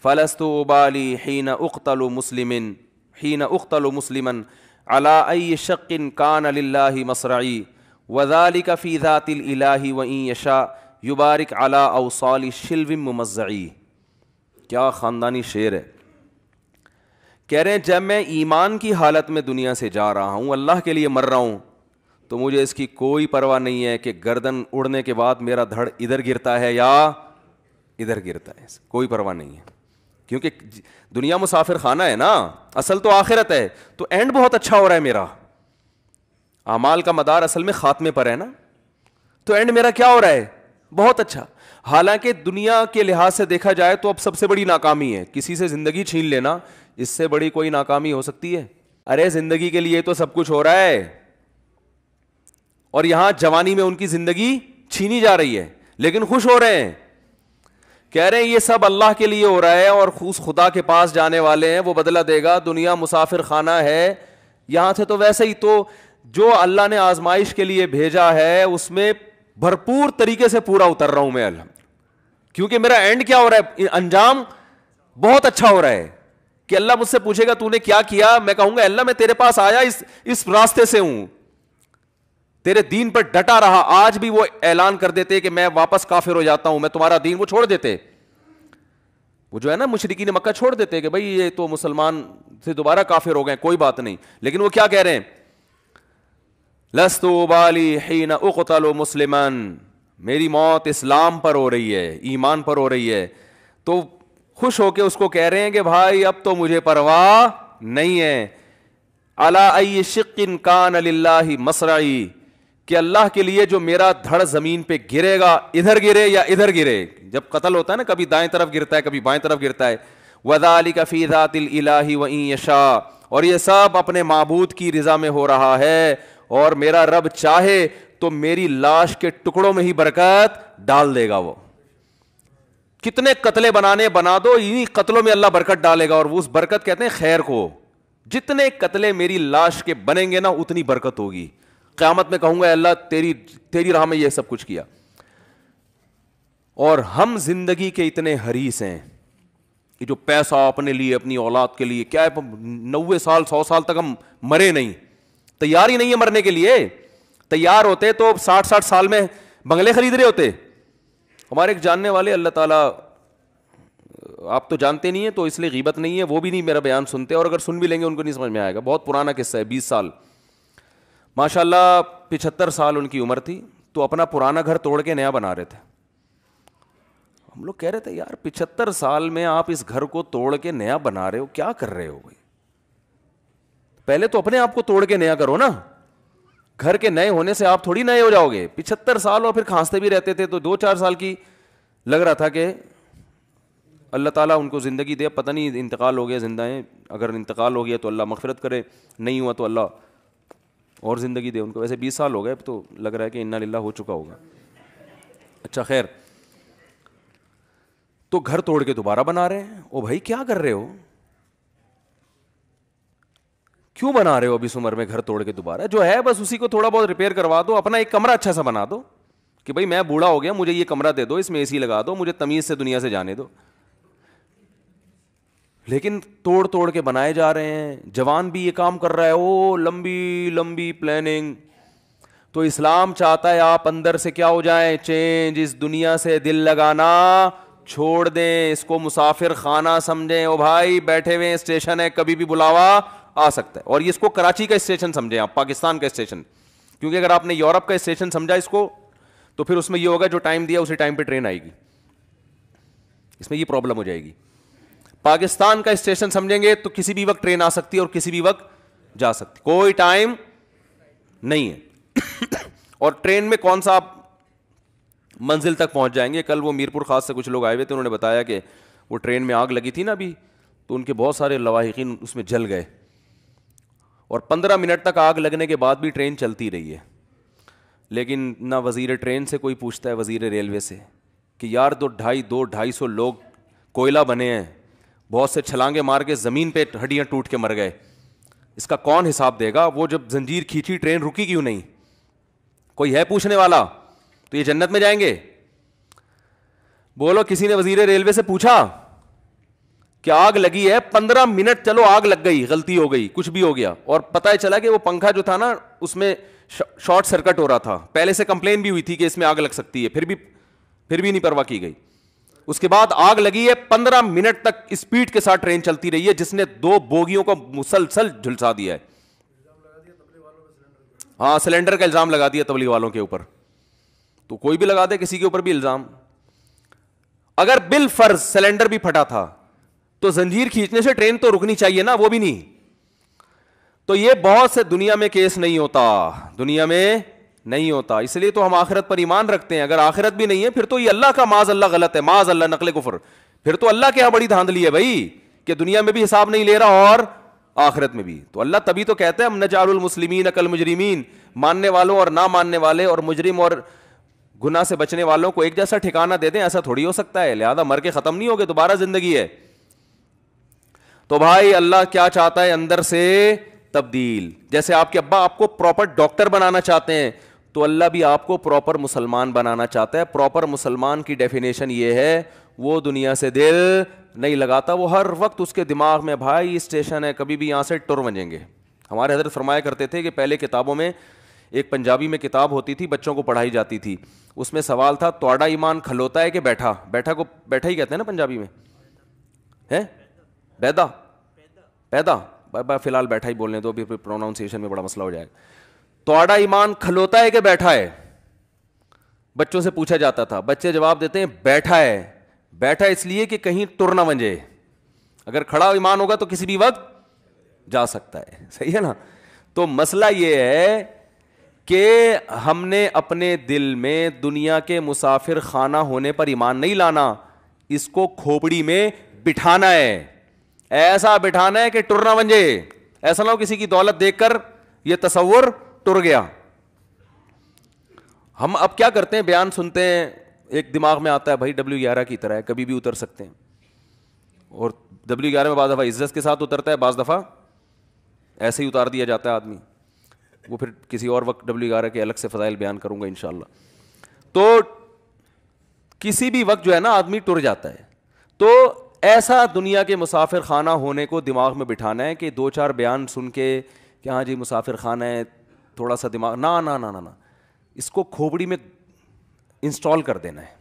فلست ابالی حین اقتل مسلمن حین اقتل مسلمن علی ای شق کان للہ مصرعی وذلک فی ذات الالہ وان یشاء یبارک علی اوصال شلو ممزعی. کیا خاندانی شعر ہے. کہہ رہے ہیں جب میں ایمان کی حالت میں دنیا سے جا رہا ہوں, اللہ کے لیے مر رہا ہوں, تو مجھے اس کی کوئی پرواہ نہیں ہے کہ گردن اڑنے کے بعد میرا دھڑ ادھر گرتا ہے یا ادھر گرتا ہے, کوئی پرواہ نہیں ہے. کیونکہ دنیا مسافر خانہ ہے نا, اصل تو آخرت ہے. تو اینڈ بہت اچھا ہو رہا ہے میرا, اعمال کا مدار اصل میں خاتمے پر ہے نا. تو اینڈ میرا کیا ہو رہا ہے, بہت اچھا. حالانکہ دنیا کے لحاظ سے دیکھا جائے تو اب سب سے بڑی ناکامی ہے کسی سے زندگی چھین لینا, اس سے بڑی کوئی ناکامی ہو سکتی ہے؟ ارے زندگی کے لیے تو سب کچھ ہو رہا ہے, اور یہاں جوانی میں ان کی زندگی چھینی جا رہی ہے لیکن خوش ہو رہے ہیں. کہہ رہے ہیں یہ سب اللہ کے لیے ہو رہا ہے, اور اس خدا کے پاس جانے والے ہیں, وہ بدلہ دے گا. دنیا مسافر خانہ ہے, یہاں سے تو ویسے ہی. تو جو اللہ نے آزمائش کے لیے بھیجا ہے اس میں بھرپور طریقے سے پورا اتر رہا ہوں میں الحمد, کیونکہ میرا اینڈ کیا ہو رہا ہے, انجام بہت اچھا ہو رہا ہے. کہ اللہ مجھ سے پوچھے گا تو نے کیا کیا, میں کہوں گا اللہ میں تیرے پاس آیا اس راستے سے ہوں, تیرے دین پر ڈٹا رہا. آج بھی وہ اعلان کر دیتے کہ میں واپس کافر ہو جاتا ہوں, میں تمہارا دین, وہ چھوڑ دیتے. وہ جو ہے نا مشرکین مکہ چھوڑ دیتے کہ بھائی یہ تو مسلمان سے دوبارہ کافر ہو گئے, کوئی بات نہیں. لیکن وہ کیا کہہ رہے ہیں, لست ابالی حین اقتل مسلما, میری موت اسلام پر ہو رہی ہے, ایمان پر ہو رہی ہے. تو خوش ہو کے اس کو کہہ رہے ہیں کہ بھائی اب تو مجھے پرواہ نہیں ہے. علی ای شق کان للہ مصرعی, کہ اللہ کے لیے جو میرا دھڑ زمین پہ گرے گا, ادھر گرے یا ادھر گرے. جب قتل ہوتا ہے نا کبھی دائیں طرف گرتا ہے کبھی بائیں طرف گرتا ہے. وذالک فی ذات الالہ وان یشاء, اور یہ سب اپنے معبود کی رضا میں ہو رہا ہے, اور میرا رب چاہے تو میری لاش کے ٹکڑوں میں ہی برکت ڈال دے گا. وہ کتنے قتلے بنانے بنا دو, انہی قتلوں میں اللہ برکت ڈالے گا. اور وہ اس برکت کہتے ہیں خیر کو. جتنے قتلے میری لاش کے بنیں گے نا اتنی برکت ہوگی. قیامت میں کہوں گا اللہ تیری راہ میں یہ سب کچھ کیا. اور ہم زندگی کے اتنے حریص ہیں, یہ جو پیسہ اپنے لیے اپنی اولاد کے لیے, کیا ہے 90 سال 100 سال تک ہم مرے نہیں, تیار ہی نہیں ہے مرنے کے لیے. تیار ہوتے تو 60 سال میں بنگلے خرید رہے ہوتے. ہمارے ایک جاننے والے, اللہ تعالیٰ, آپ تو جانتے نہیں ہیں تو اس لیے غیبت نہیں ہے, وہ بھی نہیں میرا بیان سنتے, اور اگر سن بھی لیں گے ان کو نہیں سمجھ میں آئے گا. بہت پرانا قصہ ہے, 20 سال ماشاء اللہ 75 سال ان کی عمر تھی. تو اپنا پرانا گھر توڑ کے نیا بنا رہے تھے. ہم لوگ کہہ رہے تھے یار 75 سال میں آپ اس گھر کو توڑ کے نیا بنا رہے ہو, کیا کر رہے ہو بھائی؟ پہلے تو اپنے آپ کو توڑ کے نیا کرو نا. گھر کے نئے ہونے سے آپ تھوڑی نئے ہو جاؤ گے. 75 سال اور پھر کھانستے بھی رہتے تھے. تو 2-4 سال کی لگ رہا تھا کہ اللہ تعالیٰ ان کو زندگی دے. پتہ نہیں انتقال ہو گیا زندہ ہیں, اگر انتقال ہو گیا تو اللہ مغفرت کرے, نہیں ہوا تو اللہ اور زندگی دے ان کو. ویسے 20 سال ہو گئے تو لگ رہا ہے کہ انا للہ ہو چکا ہوگا. اچھا خیر, تو گھر توڑ کے دوبارہ بنا رہے ہیں. او بھائی کیا کر رہے ہو, کیوں بنا رہے ہو اب اس عمر میں گھر توڑ کے دوبارہ؟ جو ہے بس اسی کو تھوڑا بہت ریپیئر کروا دو, اپنا ایک کمرہ اچھا سا بنا دو کہ بھائی میں بوڑھا ہو گیا, مجھے یہ کمرہ دے دو, اس میں اے سی لگا دو, مجھے تمیز سے دنیا سے جانے دو. لیکن توڑ توڑ کے بنائے جا رہے ہیں. جوان بھی یہ کام کر رہا ہے, او لمبی لمبی پلاننگ. تو اسلام چاہتا ہے آپ اندر سے کیا ہو جائیں, چینج. اس دنیا سے دل لگانا چھوڑ دیں, اس کو مسافر خانہ سمجھیں. او بھائی بیٹھے ہوئے اسٹیشن ہے, کبھی بھی بلاوا آ سکتا ہے. اور اس کو کراچی کا اسٹیشن سمجھیں آپ, پاکستان کا اسٹیشن. کیونکہ اگر آپ نے یورپ کا اسٹیشن سمجھا اس کو, تو پھر اس میں یہ ہوگا جو ٹائم دیا اسی ٹائم پہ ٹرین آئے گی, اس میں یہ پرابلم ہو جائے گی. پاکستان کا اسٹیشن سمجھیں گے تو کسی بھی وقت ٹرین آ سکتی ہے اور کسی بھی وقت جا سکتی, کوئی ٹائم نہیں ہے. اور ٹرین میں کون سا آپ منزل تک پہنچ جائیں گے. کل وہ میرپور خاص سے کچھ لوگ آئے ہوئے تھے, انہوں نے بتایا کہ وہ ٹرین میں آگ لگی تھی نا ابھی, تو ان کے بہت سارے لواحقین اس میں جل گئے, اور 15 منٹ تک آگ لگنے کے بعد بھی ٹرین چلتی رہی ہے. لیکن نہ وزیر ٹرین سے کوئی پوچھتا ہے, وزیر ریلوے سے, کہ یار 250 لوگ کوئلہ بنے ہیں, بہت سے چھلانگے مار کے زمین پہ ہڈیاں ٹوٹ کے مر گئے, اس کا کون حساب دے گا؟ وہ جب زنجیر کھینچی ٹرین رکی کیوں نہیں؟ کوئی ہے پوچھنے والا؟ تو یہ جنت میں جائیں گے؟ بولو کسی نے وزیر ریلوے سے پوچھا کہ آگ لگی ہے 15 منٹ, چلو آگ لگ گئی, غلطی ہو گئی, کچھ بھی ہو گیا, اور پتہ چلا کہ وہ پنکھا جو تھا نا اس میں شارٹ سرکٹ ہو رہا تھا, پہلے سے کمپلین بھی ہوئی تھی کہ اس میں آگ لگ سکتی ہے, پھر بھی نہیں پرواہ کی گئی. اس کے بعد آگ لگی ہے, 15 منٹ تک اسپیڈ کے ساتھ ٹرین چلتی رہی ہے, جس نے 2 بوگیوں کو مسلسل جھلسا دیا ہے. ہاں, سلنڈر کا الزام لگا دیا تبلیغ والوں کے اوپر. تو کوئی بھی لگا دے کسی کے اوپر بھی الزام. اگر بالفرض سلنڈر بھی پھٹا تھا تو زنجیر کھینچنے سے ٹرین تو رکنی چاہیے نا, وہ بھی نہیں. تو یہ بہت سے دنیا میں کیس نہیں ہوتا, دنیا میں نہیں ہوتا. اس لیے تو ہم آخرت پر ایمان رکھتے ہیں. اگر آخرت بھی نہیں ہے پھر تو یہ اللہ کا معاذ اللہ غلط ہے, معاذ اللہ نقل کفر. پھر تو اللہ کے یہاں بڑی دھاندلی ہے بھائی, کہ دنیا میں بھی حساب نہیں لے رہا اور آخرت میں بھی. تو اللہ تبھی تو کہتے ہیں ہم نجعل المسلمین کالمجرمین, ماننے والوں اور نہ ماننے والے اور مجرم اور گناہ سے بچنے والوں کو ایک جیسا ٹھکانہ دے دیں. ایسا تھوڑی ہو سکتا ہے. لہذا مر کے ختم نہیں ہوگے, دوبارہ زندگی ہے. تو بھائی اللہ کیا چاہتا ہے؟ اندر سے تبدیل. جیسے آپ کے ابا آپ کو پراپر ڈاکٹر بنانا چاہتے ہیں, تو اللہ بھی آپ کو پراپر مسلمان بنانا چاہتا ہے. پراپر مسلمان کی ڈیفینیشن یہ ہے, وہ دنیا سے دل نہیں لگاتا, وہ ہر وقت اس کے دماغ میں بھائی اسٹیشن ہے, کبھی بھی یہاں سے ٹر بنیں گے. ہمارے حضرت فرمایا کرتے تھے کہ پہلے کتابوں میں ایک پنجابی میں کتاب ہوتی تھی, بچوں کو پڑھائی جاتی تھی. اس میں سوال تھا, توڑا ایمان کھلوتا ہے کہ بیٹھا؟ بیٹھا کو بیٹھا ہی کہتے ہیں نا پنجابی میں, ہے بیدا پیدا, فی الحال بیٹھا ہی بولنے دو, پھر پروناؤنسیشن میں بڑا مسئلہ ہو جائے گا. توڑا ایمان کھلوتا ہے کہ بیٹھا ہے؟ بچوں سے پوچھا جاتا تھا, بچے جواب دیتے ہیں بیٹھا ہے. بیٹھا اس لیے کہ کہیں ٹر نہ بن جائے, اگر کھڑا ایمان ہوگا تو کسی بھی وقت جا سکتا ہے. صحیح ہے نا؟ تو مسئلہ یہ ہے کہ ہم نے اپنے دل میں دنیا کے مسافر خانہ ہونے پر ایمان نہیں لانا, اس کو کھوپڑی میں بٹھانا ہے. ایسا بٹھانا ہے کہ ٹر نہ بن جائے. ایسا نہ ہو کسی کی دولت دیکھ کر یہ تصور ٹر گیا. ہم اب کیا کرتے ہیں, بیان سنتے ہیں, ایک دماغ میں آتا ہے بھائی W11 کی طرح ہے, کبھی بھی اتر سکتے ہیں. اور W11 میں بعض دفعہ عزت کے ساتھ اترتا ہے, بعض دفعہ ایسے ہی اتار دیا جاتا ہے آدمی. وہ پھر کسی اور وقت W11 کے الگ سے فضائل بیان کروں گا انشاءاللہ. تو کسی بھی وقت جو ہے نا آدمی ٹر جاتا ہے. تو ایسا دنیا کے مسافر خانہ ہونے کو دماغ میں بٹھانا ہے کہ 2-4 بیان سن کے کہ ہاں جی مسافر خانہ ہے, تھوڑا سا دماغ نہ, اس کو کھوپڑی میں انسٹال کر دینا ہے.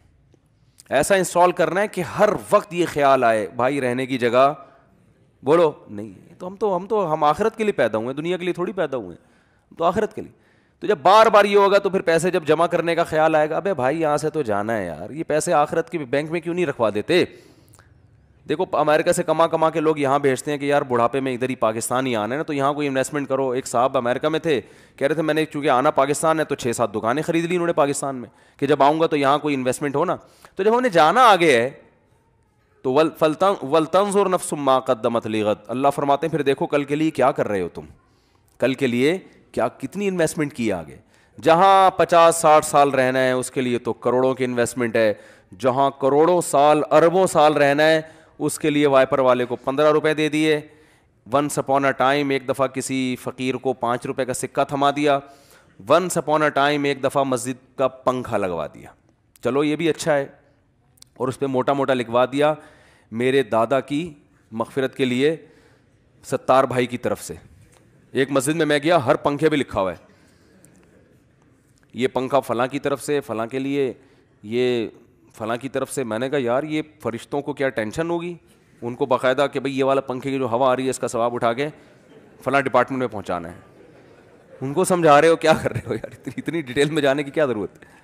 ایسا انسٹال کرنا ہے کہ ہر وقت یہ خیال آئے بھائی رہنے کی جگہ بولو نہیں. تو ہم آخرت کے لیے پیدا ہوئے ہیں, دنیا کے لیے تھوڑی پیدا ہوئے ہیں, تو آخرت کے لیے. تو جب بار بار یہ ہوگا تو پھر پیسے جب جمع کرنے کا خیال آئے گا, ابے بھائی یہاں سے تو جانا ہے یار, یہ پیسے آخرت کے بینک میں کیوں نہیں رکھوا دیتے؟ دیکھو امریکہ سے کما کے لوگ یہاں بھیجتے ہیں کہ یار بڑھاپے میں ادھر ہی پاکستان ہی آنا ہے نا, تو یہاں کوئی انویسٹمنٹ کرو. ایک صاحب امریکہ میں تھے, کہہ رہے تھے میں نے چونکہ آنا پاکستان ہے تو 6-7 دکانیں خرید لی انہوں نے پاکستان میں, کہ جب آؤں گا تو یہاں کوئی انویسٹمنٹ ہو نا. تو جب ہم نے جانا آگے ہے تو وَلْتَنْظُرْ نَفْسٌ مَا قَدَّمَتْ لِغَدٍ, اللہ فرماتے ہیں پھر دیکھو کل کے لیے کیا کر رہے ہو تم, کل کے لیے کیا کتنی انویسٹمنٹ کی آگے. جہاں 50-60 سال رہنا ہے اس کے لیے تو کروڑوں کی انویسٹمنٹ ہے, جہاں کروڑوں سال اربوں سال رہنا ہے اس کے لیے وائپر والے کو 15 روپے دے دیے. ونس اپون اے ٹائم ایک دفعہ کسی فقیر کو 5 روپے کا سکہ تھما دیا. ونس اپون اے ٹائم ایک دفعہ مسجد کا پنکھا لگوا دیا, چلو یہ بھی اچھا ہے. اور اس پہ موٹا موٹا لکھوا دیا میرے دادا کی مغفرت کے لیے ستار بھائی کی طرف سے. ایک مسجد میں گیا, ہر پنکھے پہ لکھا ہوا ہے یہ پنکھا فلاں کی طرف سے, فلاں کے لیے, یہ فلاں کی طرف سے. میں نے کہا یار یہ فرشتوں کو کیا ٹینشن ہوگی, ان کو باقاعدہ کہ بھئی یہ والا پنکھے کی جو ہوا آ رہی ہے اس کا ثواب اٹھا کے فلاں ڈپارٹمنٹ میں پہنچانا ہے. ان کو سمجھا رہے ہو, کیا کر رہے ہو یار, اتنی ڈیٹیل میں جانے کی کیا ضرورت ہے.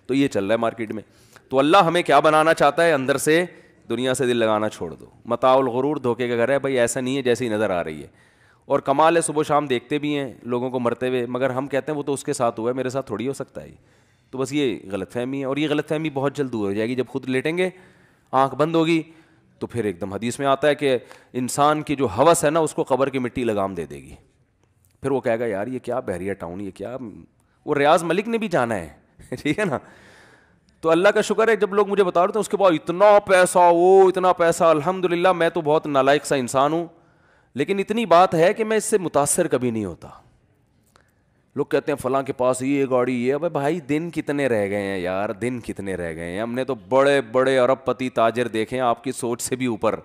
تو یہ چل رہا ہے مارکیٹ میں. تو اللہ ہمیں کیا بنانا چاہتا ہے, اندر سے دنیا سے دل لگانا چھوڑ دو. متاع الغرور, دھوکے کا گھر ہے بھائی, ایسا نہیں ہے جیسی نظر آ رہی ہے. اور کمال ہے صبح شام دیکھتے بھی ہیں لوگوں کو مرتے ہوئے, مگر ہم کہتے ہیں وہ تو اس کے ساتھ ہوا ہے, میرے ساتھ تھوڑی ہو سکتا ہے. تو بس یہ غلط فہمی ہے, اور یہ غلط فہمی بہت جلد دور ہو جائے گی. جب خود لیٹیں گے, آنکھ بند ہوگی, تو پھر ایک دم حدیث میں آتا ہے کہ انسان کی جو ہوس ہے نا اس کو قبر کی مٹی لگام دے دے گی. پھر وہ کہے گا یار یہ کیا بحریہ ٹاؤن, یہ کیا. وہ ریاض ملک نے بھی جانا ہے, ٹھیک ہے نا. تو اللہ کا شکر ہے جب لوگ مجھے بتا رہے تھے اس کے بعد اتنا پیسہ, وہ اتنا پیسہ, الحمدللہ. میں تو بہت نالائق سا انسان ہوں, لیکن اتنی بات ہے کہ میں اس سے متاثر کبھی نہیں ہوتا. لوگ کہتے ہیں فلاں کے پاس یہ گاڑی, یہ. ابے بھائی دن کتنے رہ گئے ہیں یار, دن کتنے رہ گئے ہیں. ہم نے تو بڑے بڑے ارب پتی تاجر دیکھے ہیں آپ کی سوچ سے بھی اوپر,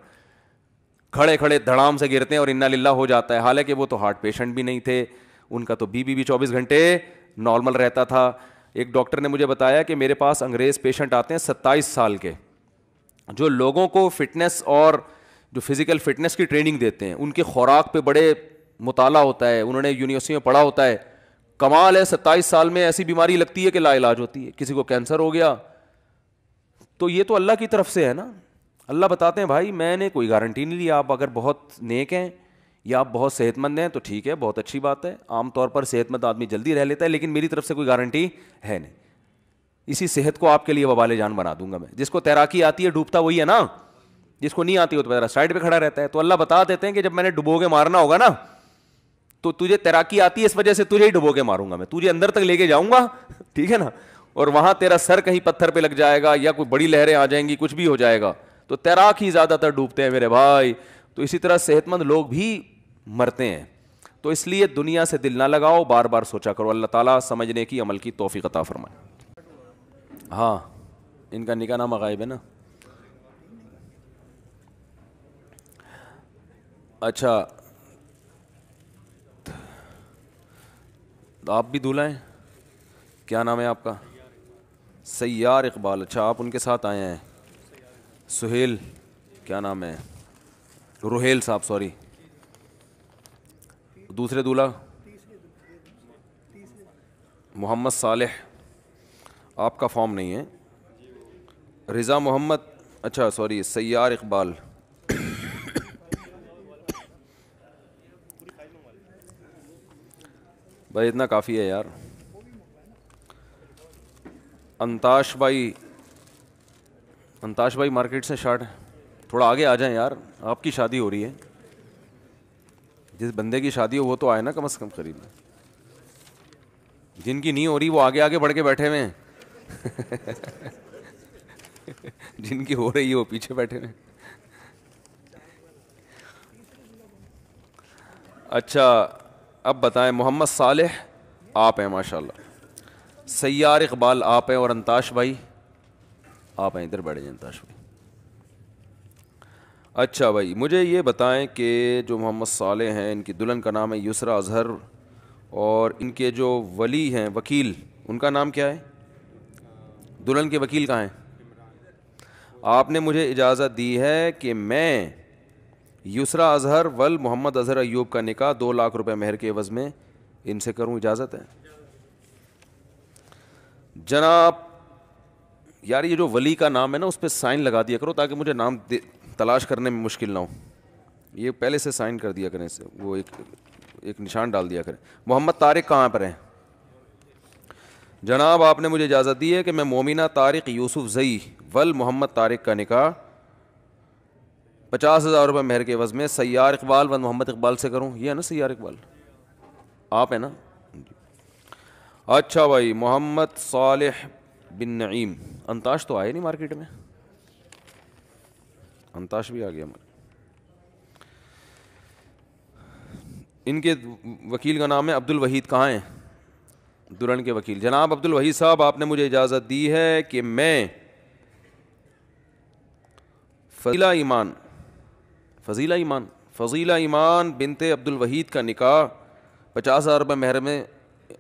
کھڑے کھڑے دھڑام سے گرتے ہیں اور انا للہ ہو جاتا ہے. حالانکہ وہ تو ہارٹ پیشنٹ بھی نہیں تھے, ان کا تو بھی 24 گھنٹے نارمل رہتا تھا. ایک ڈاکٹر نے مجھے بتایا کہ میرے پاس انگریز پیشنٹ آتے ہیں 27 سال کے, جو لوگوں کو فٹنس اور جو فزیکل فٹنس کی ٹریننگ دیتے ہیں. ان کے خوراک پہ بڑے مطالعہ ہوتا ہے, انہوں نے یونیورسٹی میں پڑھا ہوتا ہے. کمال ہے 27 سال میں ایسی بیماری لگتی ہے کہ لا علاج ہوتی ہے. کسی کو کینسر ہو گیا, تو یہ تو اللہ کی طرف سے ہے نا. اللہ بتاتے ہیں بھائی میں نے کوئی گارنٹی نہیں لی, آپ اگر بہت نیک ہیں یا آپ بہت صحت مند ہیں تو ٹھیک ہے, بہت اچھی بات ہے. عام طور پر صحت مند آدمی جلدی رہ لیتا ہے, لیکن میری طرف سے کوئی گارنٹی ہے نہیں. اسی صحت کو آپ کے لیے وبال جان بنا دوں گا میں. جس کو تیراکی آتی ہے ڈوبتا وہی ہے نا, جس کو نہیں آتی ہو تو ذرا سائڈ پہ کھڑا رہتا ہے. تو اللہ بتا دیتے ہیں کہ جب میں نے ڈبو کے مارنا ہوگا نا, تو تجھے تیراکی آتی ہے اس وجہ سے تجھے ہی ڈبو کے ماروں گا میں, تجھے اندر تک لے کے جاؤں گا, ٹھیک ہے نا. اور وہاں تیرا سر کہیں پتھر پہ لگ جائے گا یا کوئی بڑی لہریں آ جائیں گی, کچھ بھی ہو جائے گا. تو تیراک ہی زیادہ تر ڈوبتے ہیں میرے بھائی. تو اسی طرح صحت مند لوگ بھی مرتے ہیں. تو اس لیے دنیا سے دل نہ لگاؤ, بار بار سوچا کرو. اللہ تعالیٰ سمجھنے کی, عمل کی توفیق عطا فرمائے. ہاں ان کا نکاح نامہ غائب ہے نا. اچھا آپ بھی دولہا ہیں, کیا نام ہے آپ کا؟ سیار اقبال. اچھا آپ ان کے ساتھ آئے ہیں. سہیل, کیا نام ہے؟ روہیل صاحب, سوری. دوسرے دولہا محمد صالح, آپ کا فارم نہیں ہے. رضا محمد, اچھا سوری, سیار اقبال. بھائی اتنا کافی ہے یار. انتاش بھائی, انتاش بھائی مارکیٹ سے شارٹ ہے, تھوڑا آگے آ جائیں یار, آپ کی شادی ہو رہی ہے. جس بندے کی شادی ہو وہ تو آئے نا کم از کم قریب میں. جن کی نہیں ہو رہی وہ آگے آگے بڑھ کے بیٹھے ہوئے ہیں. جن کی ہو رہی ہے وہ پیچھے بیٹھے ہوئے ہیں. اچھا اب بتائیں, محمد صالح آپ ہیں ماشاء اللہ, سیار اقبال آپ ہیں, اور انتاش بھائی آپ ہیں. ادھر بیٹھ جائیں انتاش بھائی. اچھا بھائی مجھے یہ بتائیں کہ جو محمد صالح ہیں ان کی دلہن کا نام ہے یسریٰ اظہر, اور ان کے جو ولی ہیں وکیل ان کا نام کیا ہے؟ دلہن کے وکیل کہاں ہیں؟ آپ نے مجھے اجازت دی ہے کہ میں یسریٰ اظہر ول محمد اظہر ایوب کا نکاح 2 لاکھ روپے مہر کے عوض میں ان سے کروں, اجازت ہے؟ جناب یار یہ جو ولی کا نام ہے نا اس پہ سائن لگا دیا کرو تاکہ مجھے نام تلاش کرنے میں مشکل نہ ہو. یہ پہلے سے سائن کر دیا کریں, سے وہ ایک نشان ڈال دیا کریں. محمد طارق کہاں پر ہیں؟ جناب آپ نے مجھے اجازت دی ہے کہ میں مومنہ طارق یوسف زئی ول محمد طارق کا نکاح 50,000 روپے مہر کے عوض میں سیار اقبال و محمد اقبال سے کروں. یہ ہے نا سیار اقبال, آپ ہیں نا؟ اچھا بھائی محمد صالح بن نعیم. انتاش تو آئے نہیں مارکیٹ میں, انتاش بھی آ گیا. ان کے وکیل کا نام ہے عبد الوحید. کہاں ہیں دلہن کے وکیل؟ جناب عبد الوحید صاحب آپ نے مجھے اجازت دی ہے کہ میں فضیلہ ایمان فضیلہ ایمان بنت عبد الوحید کا نکاح 50,000 روپے مہر میں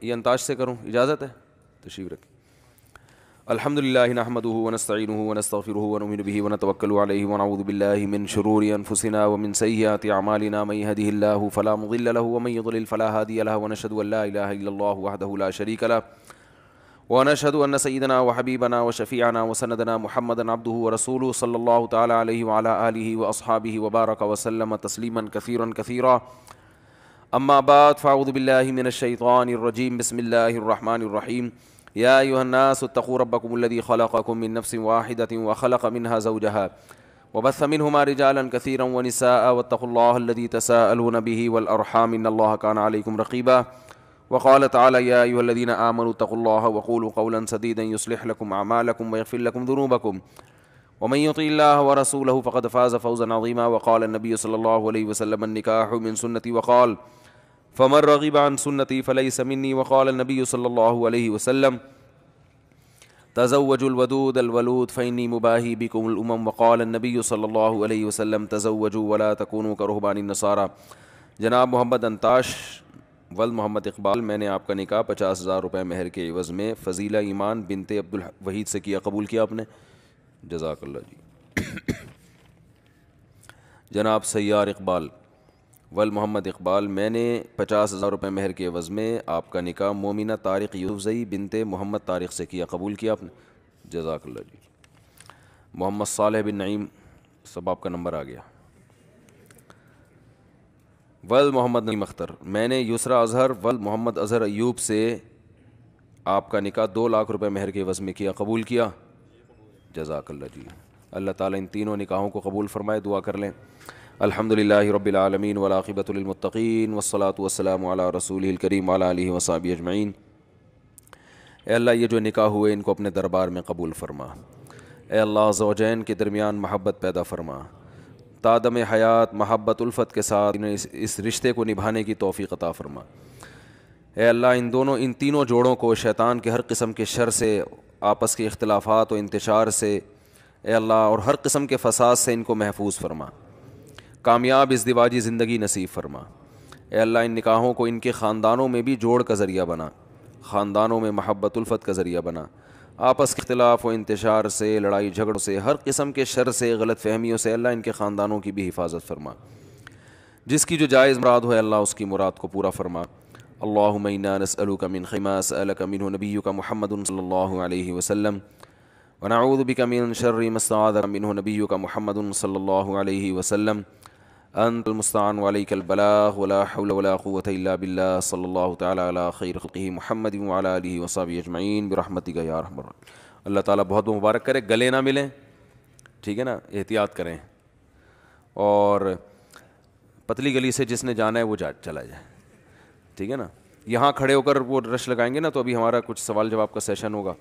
یہ انتاج سے کروں، اجازت ہے؟ تشریف رکھیں۔ الحمد للہ نحمدہ ونستعینہ ونستغفرہ ونؤمن بہ ونتوکل علیہ ونعوذ باللہ من شرور انفسنا ومن سیئات اعمالنا من یہدہ اللہ فلا مضل لہ ومن یضلل فلا ہادی لہ ونشہد ان لا الہ الا اللہ وحدہ لا شریک لہ ونشهد أن سيدنا وحبيبنا وشفيعنا وسندنا محمدا عبده ورسوله صلى الله تعالى عليه وعلى آله وأصحابه وبارك وسلم تسليما كثيرا كثيرا أما بعد فأعوذ بالله من الشيطان الرجيم بسم الله الرحمن الرحيم يا أيها الناس اتقوا ربكم الذي خلقكم من نفس واحدة وخلق منها زوجها وبث منهما رجالا كثيرا ونساء واتقوا الله الذي تساءلون به والأرحام إن الله كان عليكم رقيبا وقال تعالى يا أيها الذين آمنوا اتقوا الله وقولوا قولا سديدا يصلح لكم أعمالكم ويغفر لكم ذنوبكم ومن يطع الله ورسوله فقد فاز فوزا عظيما وقال النبي صلى الله عليه وسلم النكاح من سنتي وقال فمن رغب عن سنتي فليس مني وقال النبي صلى الله عليه وسلم تزوجوا الودود الولود فإني مباهي بكم الأمم وقال النبي صلى الله عليه وسلم تزوجوا ولا تكونوا كرهبان النصارى۔ جناب محمد انتاش ولد محمد اقبال، میں نے آپ کا نکاح 50,000 روپے مہر کے عوض میں فضیلہ ایمان بنت عبد الوحید سے کیا، قبول کیا آپ نے؟ جزاک اللہ جی۔ جناب سیار اقبال ولد محمد اقبال، میں نے 50,000 روپے مہر کے عوض میں آپ کا نکاح مومنہ طارق یوسفزئی بنت محمد طارق سے کیا، قبول کیا آپ نے؟ جزاک اللہ جی۔ محمد صالح بن نعیم، سب آپ کا نمبر آ گیا۔ ولد محمد نعیم اختر، میں نے یسرا اظہر ولد محمد اظہر ایوب سے آپ کا نکاح 2 لاکھ روپے مہر کے عوض میں کیا، قبول کیا؟ جزاک اللہ جی۔ اللہ تعالیٰ ان تینوں نکاحوں کو قبول فرمائے، دعا کر لیں۔ الحمد للہ رب العالمین والعاقبۃ للمتقین والصلاۃ والسلام علی رسولہ الکریم وعلی آلہ وصحبہ اجمعین۔ اے اللہ یہ جو نکاح ہوئے ان کو اپنے دربار میں قبول فرما۔ اے اللہ زوجین کے درمیان محبت پیدا فرما، تادم حیات محبت الفت کے ساتھ اس رشتے کو نبھانے کی توفیق عطا فرما۔ اے اللہ ان تینوں جوڑوں کو شیطان کے ہر قسم کے شر سے، آپس کے اختلافات و انتشار سے، اے اللہ اور ہر قسم کے فساد سے ان کو محفوظ فرما، کامیاب ازدواجی زندگی نصیب فرما۔ اے اللہ ان نکاحوں کو ان کے خاندانوں میں بھی جوڑ کا ذریعہ بنا، خاندانوں میں محبت الفت کا ذریعہ بنا، آپس کے اختلاف و انتشار سے، لڑائی جھگڑوں سے، ہر قسم کے شر سے، غلط فہمیوں سے اللہ ان کے خاندانوں کی بھی حفاظت فرما۔ جس کی جو جائز مراد ہو اللہ اس کی مراد کو پورا فرما۔ اللہم انا نسألک من خیر ما سألک منہ نبیک محمد صلی اللہ علیہ وسلم ونعوذ بک من شر ما استعاذک منہ نبیک محمد صلی اللہ علیہ وسلم انت المستعان وعلیک البلاغ ولا حول ولا قوة الا باللہ صلی اللہ تعالی علی خیر خلقہ محمد وعلی آلہ وصحبہ اجمعین برحمتک یا ارحم الراحمین۔ اللہ تعالیٰ بہت مبارک کرے، گلے نہ ملیں، ٹھیک ہے نا، احتیاط کریں، اور پتلی گلی سے جس نے جانا ہے وہ چلا جائے، ٹھیک ہے نا۔ یہاں کھڑے ہو کر وہ رش لگائیں گے نا تو ابھی ہمارا کچھ سوال جواب کا سیشن ہوگا۔